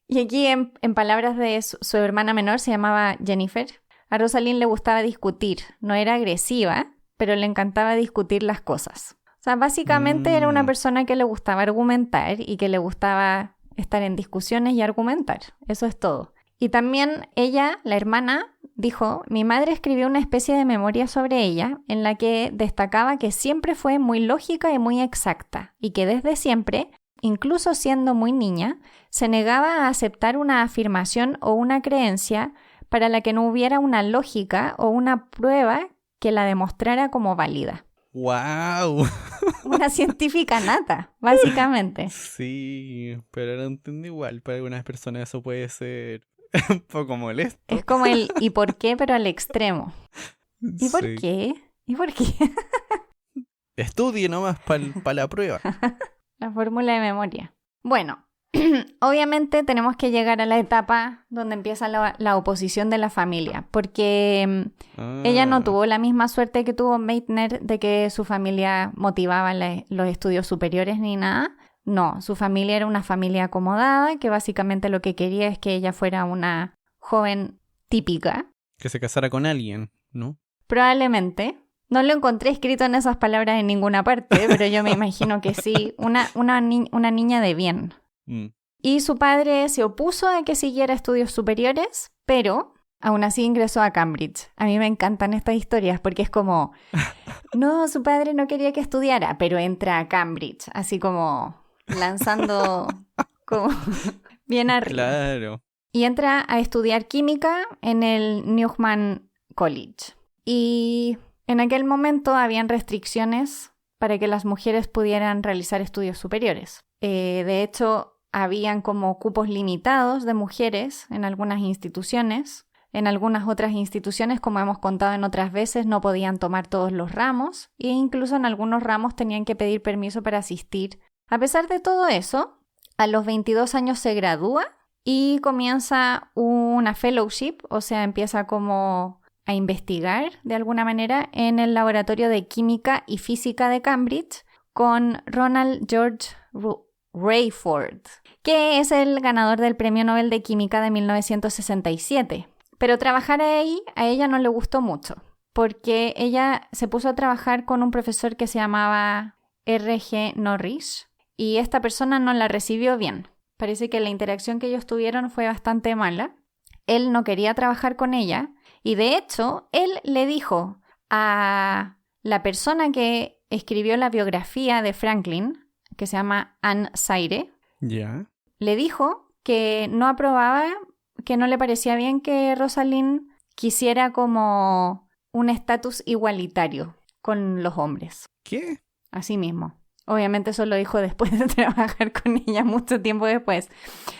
Y aquí, en palabras de su hermana menor, se llamaba Jennifer, a Rosalind le gustaba discutir. No era agresiva, pero le encantaba discutir las cosas. O sea, básicamente era una persona que le gustaba argumentar y que le gustaba estar en discusiones y argumentar. Eso es todo. Y también ella, la hermana, dijo, mi madre escribió una especie de memoria sobre ella en la que destacaba que siempre fue muy lógica y muy exacta y que desde siempre, incluso siendo muy niña, se negaba a aceptar una afirmación o una creencia para la que no hubiera una lógica o una prueba que la demostrara como válida. ¡Wow! Una científica nata, básicamente. Sí, pero no entiendo igual. Para algunas personas eso puede ser un poco molesto. Es como el ¿y por qué? Pero al extremo. ¿Y por Sí. qué? ¿Y por qué? Estudie nomás para la prueba. La fórmula de memoria. Bueno, obviamente tenemos que llegar a la etapa donde empieza la oposición de la familia, porque ella no tuvo la misma suerte que tuvo Meitner de que su familia motivaba los estudios superiores ni nada. No, su familia era una familia acomodada, que básicamente lo que quería es que ella fuera una joven típica. Que se casara con alguien, ¿no? Probablemente. No lo encontré escrito en esas palabras en ninguna parte, pero yo me imagino que sí. Una niña de bien. Y su padre se opuso a que siguiera estudios superiores, pero aún así ingresó a Cambridge. A mí me encantan estas historias porque es como, no, su padre no quería que estudiara, pero entra a Cambridge, así como lanzando como bien arriba. Claro. Y entra a estudiar química en el Newman College. Y en aquel momento habían restricciones para que las mujeres pudieran realizar estudios superiores. De hecho, habían como cupos limitados de mujeres en algunas instituciones. En algunas otras instituciones, como hemos contado en otras veces, no podían tomar todos los ramos e incluso en algunos ramos tenían que pedir permiso para asistir. A pesar de todo eso, a los 22 años se gradúa y comienza una fellowship, o sea, empieza como a investigar de alguna manera en el Laboratorio de Química y Física de Cambridge con Ronald George Rayford, que es el ganador del Premio Nobel de Química de 1967. Pero trabajar ahí a ella no le gustó mucho, porque ella se puso a trabajar con un profesor que se llamaba R.G. Norris y esta persona no la recibió bien. Parece que la interacción que ellos tuvieron fue bastante mala. Él no quería trabajar con ella y de hecho él le dijo a la persona que escribió la biografía de Franklin, que se llama Anne Sayre, le dijo que no aprobaba, que no le parecía bien que Rosalind quisiera como un estatus igualitario con los hombres. ¿Qué? Así mismo. Obviamente eso lo dijo después de trabajar con ella mucho tiempo después.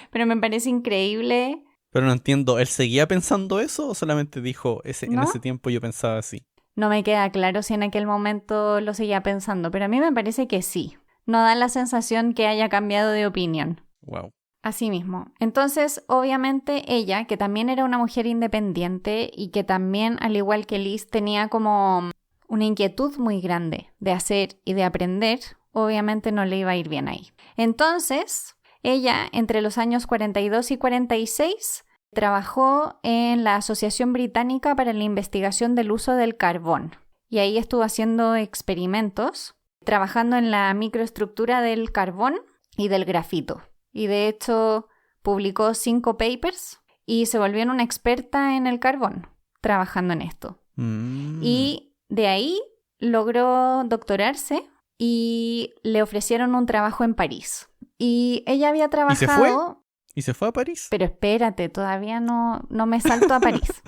Pero me parece increíble. Pero no entiendo, ¿él seguía pensando eso o solamente dijo, ¿No? en ese tiempo yo pensaba así? No me queda claro si en aquel momento lo seguía pensando, pero a mí me parece que sí. No da la sensación que haya cambiado de opinión. Wow. Así mismo. Entonces, obviamente ella, que también era una mujer independiente y que también, al igual que Liz, tenía como una inquietud muy grande de hacer y de aprender, obviamente no le iba a ir bien ahí. Entonces, ella, entre los años 42 y 46, trabajó en la Asociación Británica para la Investigación del Uso del Carbón. Y ahí estuvo haciendo experimentos, trabajando en la microestructura del carbón y del grafito. Y de hecho, publicó 5 papers y se volvió una experta en el carbón, trabajando en esto. Y de ahí logró doctorarse y le ofrecieron un trabajo en París. Y ella había trabajado... ¿Y se fue a París? Pero espérate, todavía no me salto a París.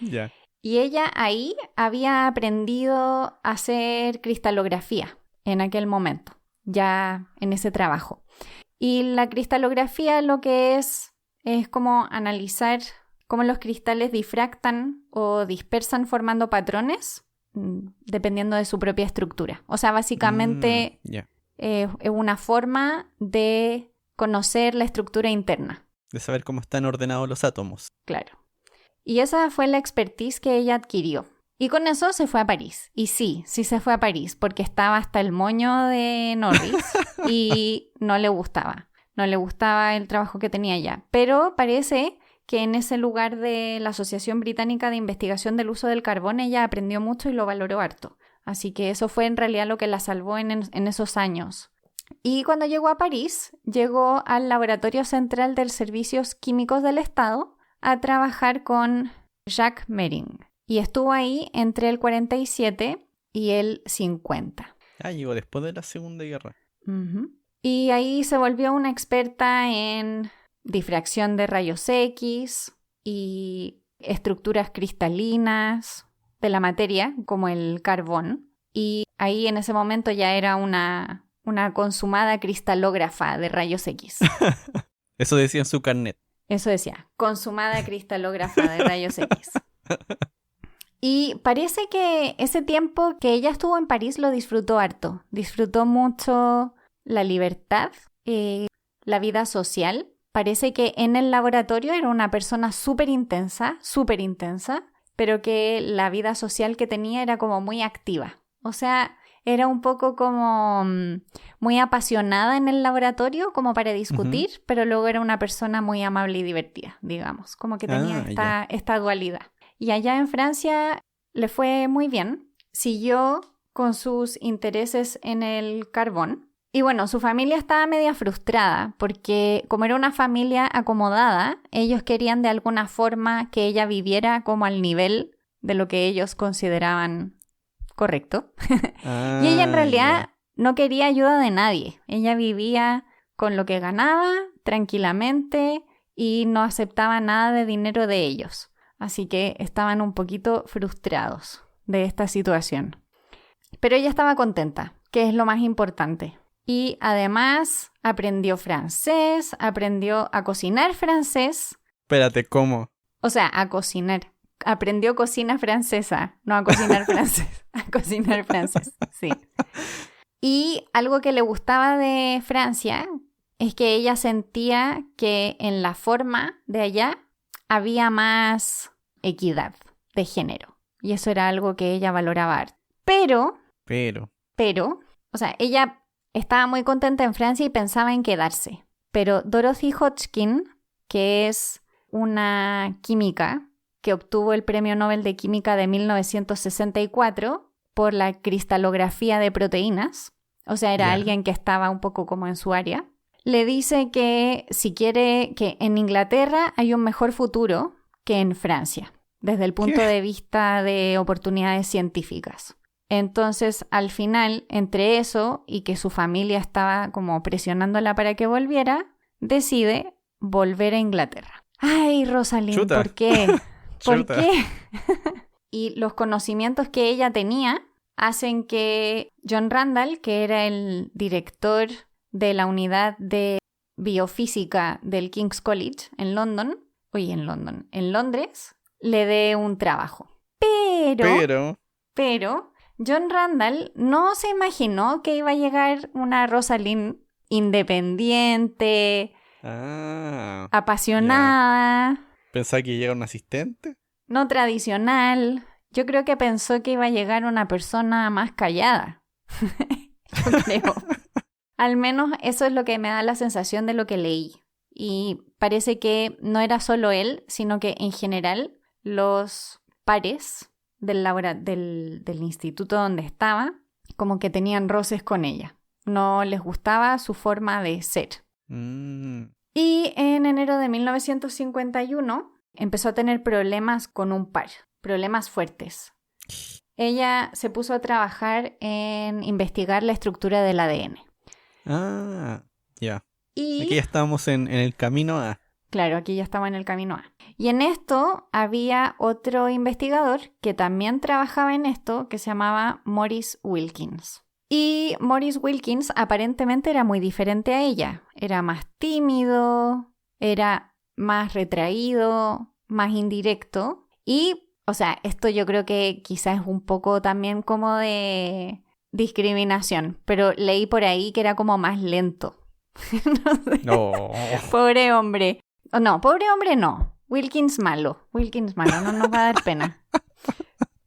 Ya. Y ella ahí había aprendido a hacer cristalografía en aquel momento, ya en ese trabajo. Y la cristalografía lo que es como analizar cómo los cristales difractan o dispersan formando patrones dependiendo de su propia estructura. O sea, básicamente es una forma de conocer la estructura interna. De saber cómo están ordenados los átomos. Claro. Y esa fue la expertise que ella adquirió. Y con eso se fue a París. Y sí se fue a París porque estaba hasta el moño de Norris y no le gustaba. no le gustaba el trabajo que tenía allá. Pero parece que en ese lugar de la Asociación Británica de Investigación del Uso del Carbón ella aprendió mucho y lo valoró harto. Así que eso fue en realidad lo que la salvó en esos años. Y cuando llegó a París, llegó al Laboratorio Central de Servicios Químicos del Estado a trabajar con Jacques Mering. Y estuvo ahí entre el 47 y el 50. Llegó después de la Segunda Guerra. Uh-huh. Y ahí se volvió una experta en difracción de rayos X y estructuras cristalinas de la materia, como el carbón. Y ahí en ese momento ya era una consumada cristalógrafa de rayos X. Eso decía en su carnet. Eso decía, consumada cristalógrafa de rayos X. Y parece que ese tiempo que ella estuvo en París lo disfrutó harto. Disfrutó mucho la libertad, la vida social. Parece que en el laboratorio era una persona súper intensa, pero que la vida social que tenía era como muy activa. O sea, era un poco como muy apasionada en el laboratorio, como para discutir, pero luego era una persona muy amable y divertida, digamos. Como que tenía esta dualidad. Y allá en Francia le fue muy bien. Siguió con sus intereses en el carbón. Y bueno, su familia estaba media frustrada porque como era una familia acomodada, ellos querían de alguna forma que ella viviera como al nivel de lo que ellos consideraban correcto. Y ella en realidad no quería ayuda de nadie. Ella vivía con lo que ganaba tranquilamente y no aceptaba nada de dinero de ellos. Así que estaban un poquito frustrados de esta situación. Pero ella estaba contenta, que es lo más importante. Y además aprendió francés, aprendió a cocinar francés. Espérate, ¿cómo? O sea, a cocinar. Aprendió cocina francesa, no a cocinar francés, a cocinar francés, sí. Y algo que le gustaba de Francia es que ella sentía que en la forma de allá había más equidad de género. Y eso era algo que ella valoraba harto. Pero, o sea, ella estaba muy contenta en Francia y pensaba en quedarse. Pero Dorothy Hodgkin, que es una química que obtuvo el Premio Nobel de Química de 1964 por la cristalografía de proteínas, o sea, era alguien que estaba un poco como en su área, le dice que si quiere que en Inglaterra hay un mejor futuro que en Francia, desde el punto de vista de oportunidades científicas. Entonces, al final, entre eso y que su familia estaba como presionándola para que volviera, decide volver a Inglaterra. ¡Ay, Rosalind! Chuta. ¿Por qué? ¿Por qué? Y los conocimientos que ella tenía hacen que John Randall, que era el director de la unidad de biofísica del King's College en Londres, le dé un trabajo. Pero John Randall no se imaginó que iba a llegar una Rosalind independiente, apasionada. ¿Pensaba que llegara un asistente? No tradicional. Yo creo que pensó que iba a llegar una persona más callada. Yo creo. Al menos eso es lo que me da la sensación de lo que leí. Y parece que no era solo él, sino que en general los pares del instituto donde estaba, como que tenían roces con ella. No les gustaba su forma de ser. Y en enero de 1951 empezó a tener problemas con un par, problemas fuertes. Ella se puso a trabajar en investigar la estructura del ADN. Y aquí ya estábamos en el camino A. Claro, aquí ya estaba en el camino A. Y en esto había otro investigador que también trabajaba en esto, que se llamaba Maurice Wilkins. Y Maurice Wilkins aparentemente era muy diferente a ella. Era más tímido, era más retraído, más indirecto. Y, o sea, esto yo creo que quizás es un poco también como de discriminación, pero leí por ahí que era como más lento. No sé. No. Pobre hombre. No, pobre hombre no. Wilkins malo, no nos va a dar pena.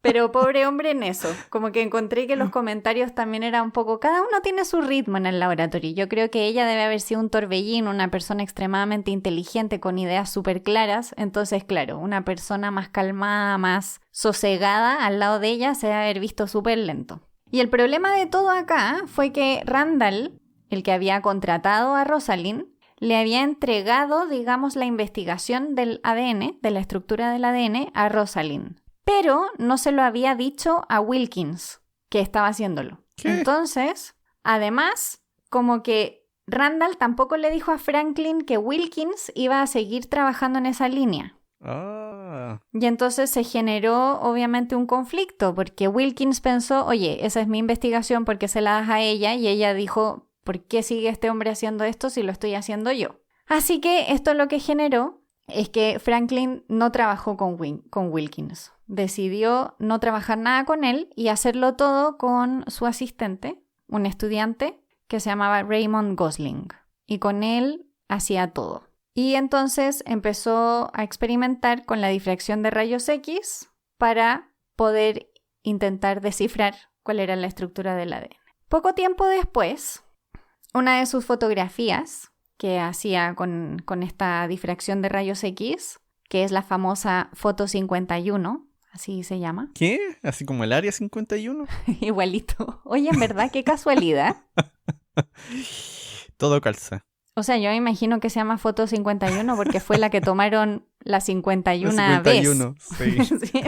Pero pobre hombre en eso. Como que encontré que los comentarios también eran un poco... Cada uno tiene su ritmo en el laboratorio. Yo creo que ella debe haber sido un torbellino, una persona extremadamente inteligente, con ideas súper claras. Entonces, claro, una persona más calmada, más sosegada al lado de ella se debe haber visto súper lento. Y el problema de todo acá fue que Randall, el que había contratado a Rosalind, le había entregado, digamos, la investigación del ADN, de la estructura del ADN, a Rosalind. Pero no se lo había dicho a Wilkins, que estaba haciéndolo. ¿Qué? Entonces, además, como que Randall tampoco le dijo a Franklin que Wilkins iba a seguir trabajando en esa línea. Ah. Y entonces se generó obviamente un conflicto, porque Wilkins pensó, oye, esa es mi investigación, ¿por qué se la das a ella? Y ella dijo, ¿por qué sigue este hombre haciendo esto si lo estoy haciendo yo? Así que esto lo que generó es que Franklin no trabajó con Wilkins. Decidió no trabajar nada con él y hacerlo todo con su asistente, un estudiante que se llamaba Raymond Gosling. Y con él hacía todo. Y entonces empezó a experimentar con la difracción de rayos X para poder intentar descifrar cuál era la estructura del ADN. Poco tiempo después, una de sus fotografías que hacía con esta difracción de rayos X, que es la famosa foto 51, así se llama. ¿Qué? ¿Así como el área 51? Igualito. Oye, en verdad, qué casualidad. Todo calza. O sea, yo me imagino que se llama foto 51 porque fue la que tomaron la 51 La 51, vez. sí. Sí.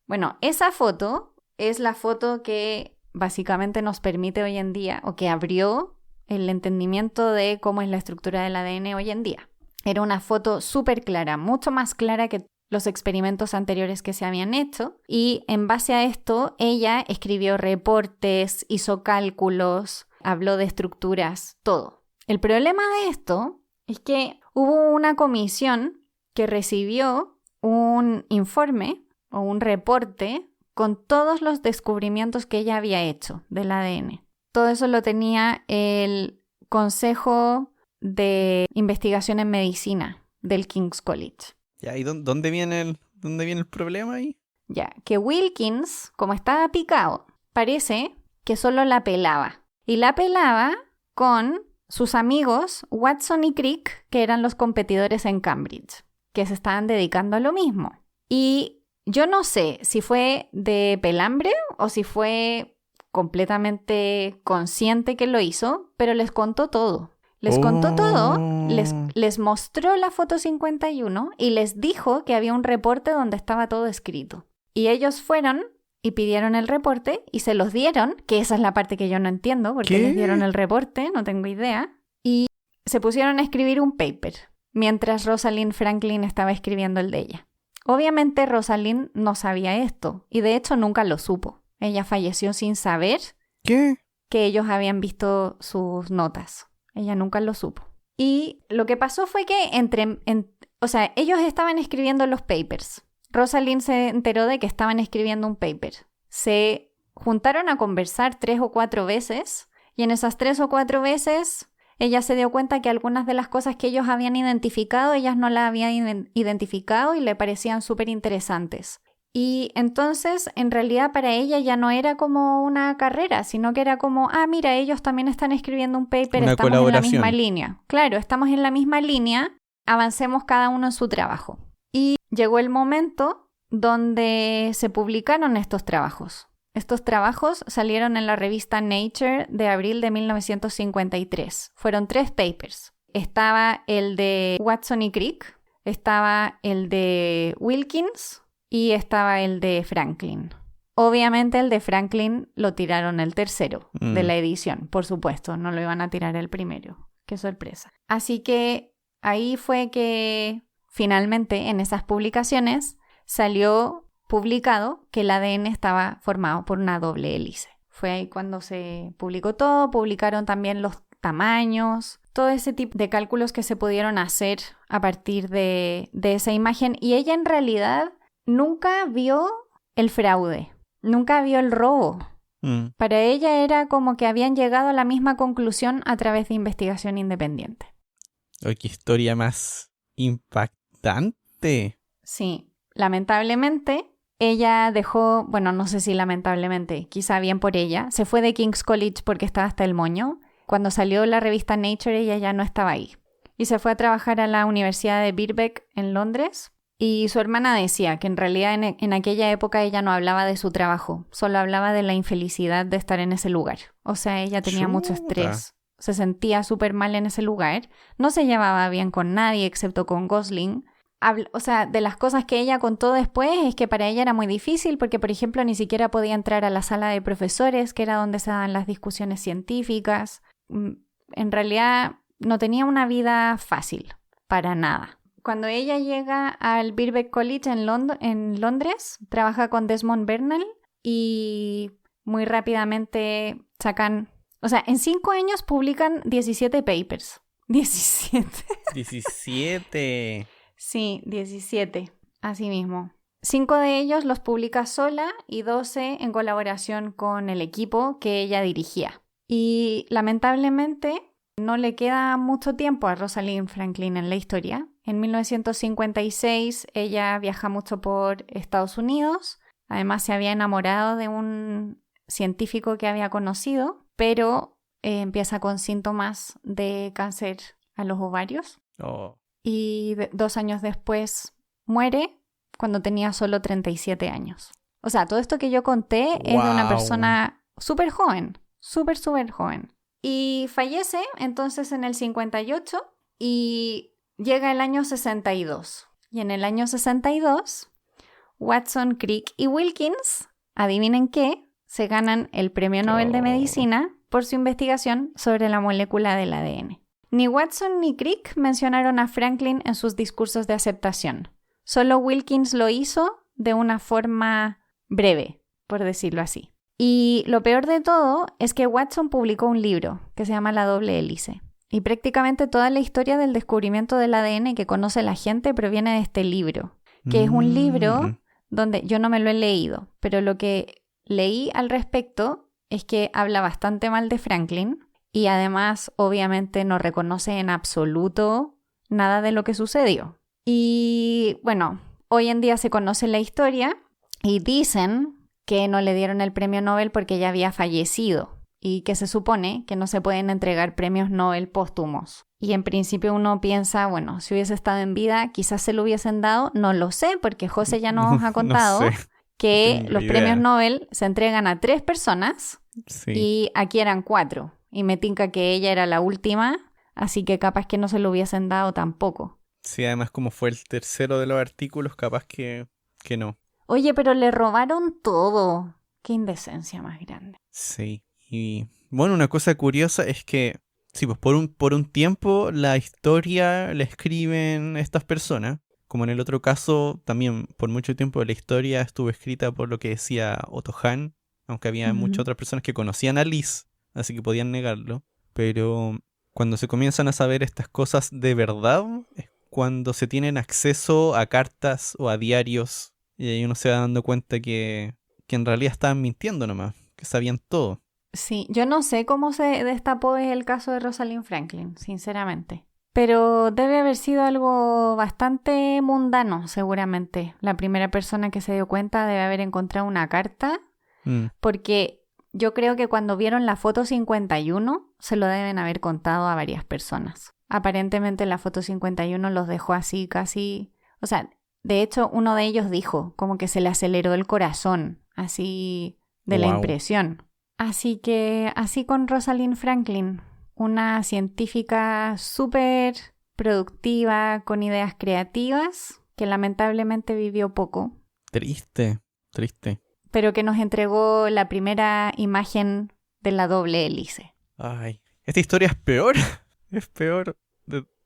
Bueno, esa foto es la foto que básicamente nos permite hoy en día, o que abrió el entendimiento de cómo es la estructura del ADN hoy en día. Era una foto súper clara, mucho más clara que los experimentos anteriores que se habían hecho, y en base a esto ella escribió reportes, hizo cálculos, habló de estructuras, todo. El problema de esto es que hubo una comisión que recibió un informe o un reporte con todos los descubrimientos que ella había hecho del ADN. Todo eso lo tenía el Consejo de Investigación en Medicina del King's College. Ya, ¿y dónde viene el problema ahí? Ya, que Wilkins, como estaba picado, parece que solo la pelaba. Y la pelaba con sus amigos Watson y Crick, que eran los competidores en Cambridge, que se estaban dedicando a lo mismo. Y yo no sé si fue de pelambre o si fue completamente consciente que lo hizo, pero les contó todo. Les contó todo, les mostró la foto 51 y les dijo que había un reporte donde estaba todo escrito. Y ellos fueron y pidieron el reporte y se los dieron, que esa es la parte que yo no entiendo, porque les dieron el reporte, no tengo idea, y se pusieron a escribir un paper, mientras Rosalind Franklin estaba escribiendo el de ella. Obviamente Rosalind no sabía esto, y de hecho nunca lo supo. Ella falleció sin saber ¿Qué? que ellos habían visto sus notas. Ella nunca lo supo. Y lo que pasó fue que ellos estaban escribiendo los papers. Rosalind se enteró de que estaban escribiendo un paper. Se juntaron a conversar 3 o 4 veces y en esas 3 o 4 veces ella se dio cuenta que algunas de las cosas que ellos habían identificado, ellas no las habían identificado y le parecían súper interesantes. Y entonces, en realidad, para ella ya no era como una carrera, sino que era como, mira, ellos también están escribiendo un paper, Una estamos en la misma colaboración. línea. Claro, estamos en la misma línea, avancemos cada uno en su trabajo. Y llegó el momento donde se publicaron estos trabajos. Estos trabajos salieron en la revista Nature de abril de 1953. Fueron 3 papers. Estaba el de Watson y Crick, estaba el de Wilkins y estaba el de Franklin. Obviamente el de Franklin lo tiraron el tercero de la edición, por supuesto, no lo iban a tirar el primero. Qué sorpresa. Así que ahí fue que finalmente en esas publicaciones salió publicado que el ADN estaba formado por una doble hélice. Fue ahí cuando se publicó todo, publicaron también los tamaños, todo ese tipo de cálculos que se pudieron hacer a partir de esa imagen. Y ella en realidad nunca vio el fraude, nunca vio el robo. Para ella era como que habían llegado a la misma conclusión a través de investigación independiente. ¡Ay, qué historia más impactante! Sí, lamentablemente, ella dejó, bueno, no sé si lamentablemente, quizá bien por ella, se fue de King's College porque estaba hasta el moño. Cuando salió la revista Nature, ella ya no estaba ahí. Y se fue a trabajar a la Universidad de Birkbeck en Londres. Y su hermana decía que en realidad en aquella época ella no hablaba de su trabajo, solo hablaba de la infelicidad de estar en ese lugar. O sea, ella tenía mucho estrés, se sentía súper mal en ese lugar, no se llevaba bien con nadie excepto con Gosling. O sea, de las cosas que ella contó después es que para ella era muy difícil porque, por ejemplo, ni siquiera podía entrar a la sala de profesores, que era donde se daban las discusiones científicas. En realidad no tenía una vida fácil, para nada. Cuando ella llega al Birkbeck College en Londres, trabaja con Desmond Bernal y muy rápidamente sacan... O sea, en 5 años publican 17 papers. 17. 17. Sí, 17. Así mismo. 5 de ellos los publica sola y 12 en colaboración con el equipo que ella dirigía. Y lamentablemente no le queda mucho tiempo a Rosalind Franklin en la historia. En 1956 ella viaja mucho por Estados Unidos. Además se había enamorado de un científico que había conocido, pero empieza con síntomas de cáncer a los ovarios. Oh. Y 2 años después muere cuando tenía solo 37 años. O sea, todo esto que yo conté es de una persona súper joven, súper joven. Y fallece entonces en el 58 y llega el año 62. Y en el año 62, Watson, Crick y Wilkins, adivinen qué, se ganan el Premio Nobel de Medicina por su investigación sobre la molécula del ADN. Ni Watson ni Crick mencionaron a Franklin en sus discursos de aceptación. Solo Wilkins lo hizo de una forma breve, por decirlo así. Y lo peor de todo es que Watson publicó un libro que se llama La doble hélice. Y prácticamente toda la historia del descubrimiento del ADN que conoce la gente proviene de este libro, que es un libro donde yo no me lo he leído, pero lo que leí al respecto es que habla bastante mal de Franklin y además obviamente no reconoce en absoluto nada de lo que sucedió. Y bueno, hoy en día se conoce la historia y dicen que no le dieron el premio Nobel porque ya había fallecido y que se supone que no se pueden entregar premios Nobel póstumos. Y en principio uno piensa, bueno, si hubiese estado en vida, quizás se lo hubiesen dado, no lo sé, porque José ya nos ha contado que los premios Nobel se entregan a 3 personas y aquí eran 4. Y me tinca que ella era la última, así que capaz que no se lo hubiesen dado tampoco. Sí, además como fue el tercero de los artículos, capaz que no. Oye, pero le robaron todo. Qué indecencia más grande. Sí, y bueno, una cosa curiosa es que, sí, pues por un tiempo la historia la escriben estas personas. Como en el otro caso, también por mucho tiempo la historia estuvo escrita por lo que decía Otto Hahn, aunque había muchas otras personas que conocían a Liz, así que podían negarlo. Pero cuando se comienzan a saber estas cosas de verdad, es cuando se tienen acceso a cartas o a diarios, y ahí uno se va dando cuenta que en realidad estaban mintiendo nomás, que sabían todo. Sí, yo no sé cómo se destapó el caso de Rosalind Franklin, sinceramente. Pero debe haber sido algo bastante mundano, seguramente. La primera persona que se dio cuenta debe haber encontrado una carta, porque yo creo que cuando vieron la foto 51 se lo deben haber contado a varias personas. Aparentemente la foto 51 los dejó así casi... O sea, de hecho uno de ellos dijo como que se le aceleró el corazón, así de la impresión. Así que así con Rosalind Franklin, una científica súper productiva, con ideas creativas, que lamentablemente vivió poco. Triste. Pero que nos entregó la primera imagen de la doble hélice. Ay, esta historia es peor. Es peor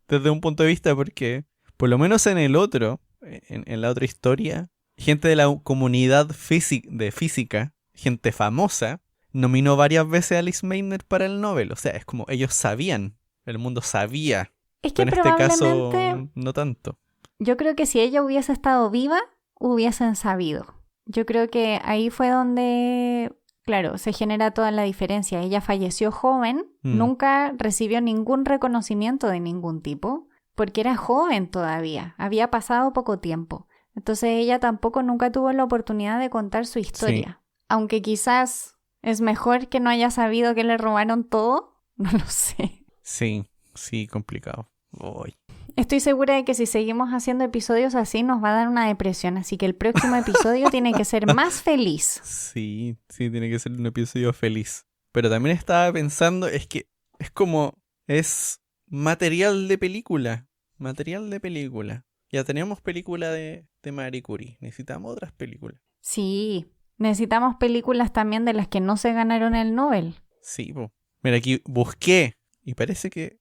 desde un punto de vista porque, por lo menos en el otro, en la otra historia, gente de la comunidad de física, gente famosa, nominó varias veces a Liz Meitner para el Nobel. O sea, es como ellos sabían, el mundo sabía. Es que en este caso, no tanto. Yo creo que si ella hubiese estado viva, hubiesen sabido. Yo creo que ahí fue donde, claro, se genera toda la diferencia. Ella falleció joven, nunca recibió ningún reconocimiento de ningún tipo, porque era joven todavía, había pasado poco tiempo. Entonces ella tampoco nunca tuvo la oportunidad de contar su historia. Sí. Aunque quizás es mejor que no haya sabido que le robaron todo, no lo sé. Sí, complicado. Estoy segura de que si seguimos haciendo episodios así nos va a dar una depresión, así que el próximo episodio tiene que ser más feliz. Sí, tiene que ser un episodio feliz. Pero también estaba pensando, es que es como, es material de película. Ya tenemos película de Marie Curie, necesitamos otras películas. Sí, necesitamos películas también de las que no se ganaron el Nobel. Sí, mira, aquí busqué y parece que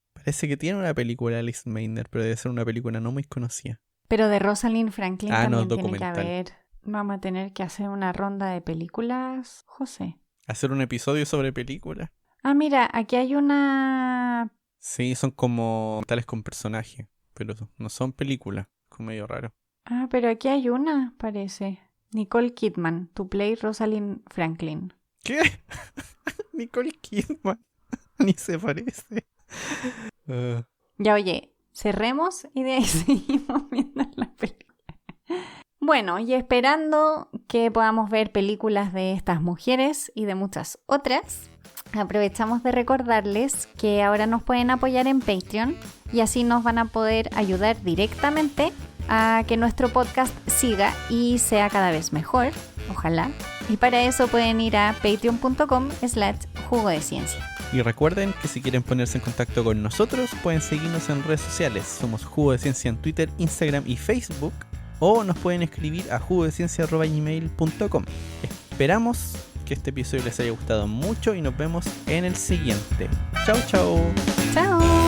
tiene una película Liz Meitner, pero debe ser una película no muy conocida. Pero de Rosalind Franklin también no, tiene que haber. Vamos a tener que hacer una ronda de películas, José. ¿Hacer un episodio sobre películas? Ah, mira, aquí hay una... Sí, son como tales con personaje, pero no son películas, como medio raro. Ah, pero aquí hay una, parece. Nicole Kidman, to play Rosalind Franklin. ¿Qué? Nicole Kidman. Ni se parece. Ya, oye, cerremos y de ahí seguimos viendo la película. Bueno, y esperando que podamos ver películas de estas mujeres y de muchas otras, aprovechamos de recordarles que ahora nos pueden apoyar en Patreon y así nos van a poder ayudar directamente a que nuestro podcast siga y sea cada vez mejor, ojalá. Y para eso pueden ir a patreon.com/jugo de ciencia. Y recuerden que si quieren ponerse en contacto con nosotros, pueden seguirnos en redes sociales. Somos Jugo de Ciencia en Twitter, Instagram y Facebook. O nos pueden escribir a jugodeciencia@gmail.com. Esperamos que este episodio les haya gustado mucho y nos vemos en el siguiente. Chau, chau. Chao.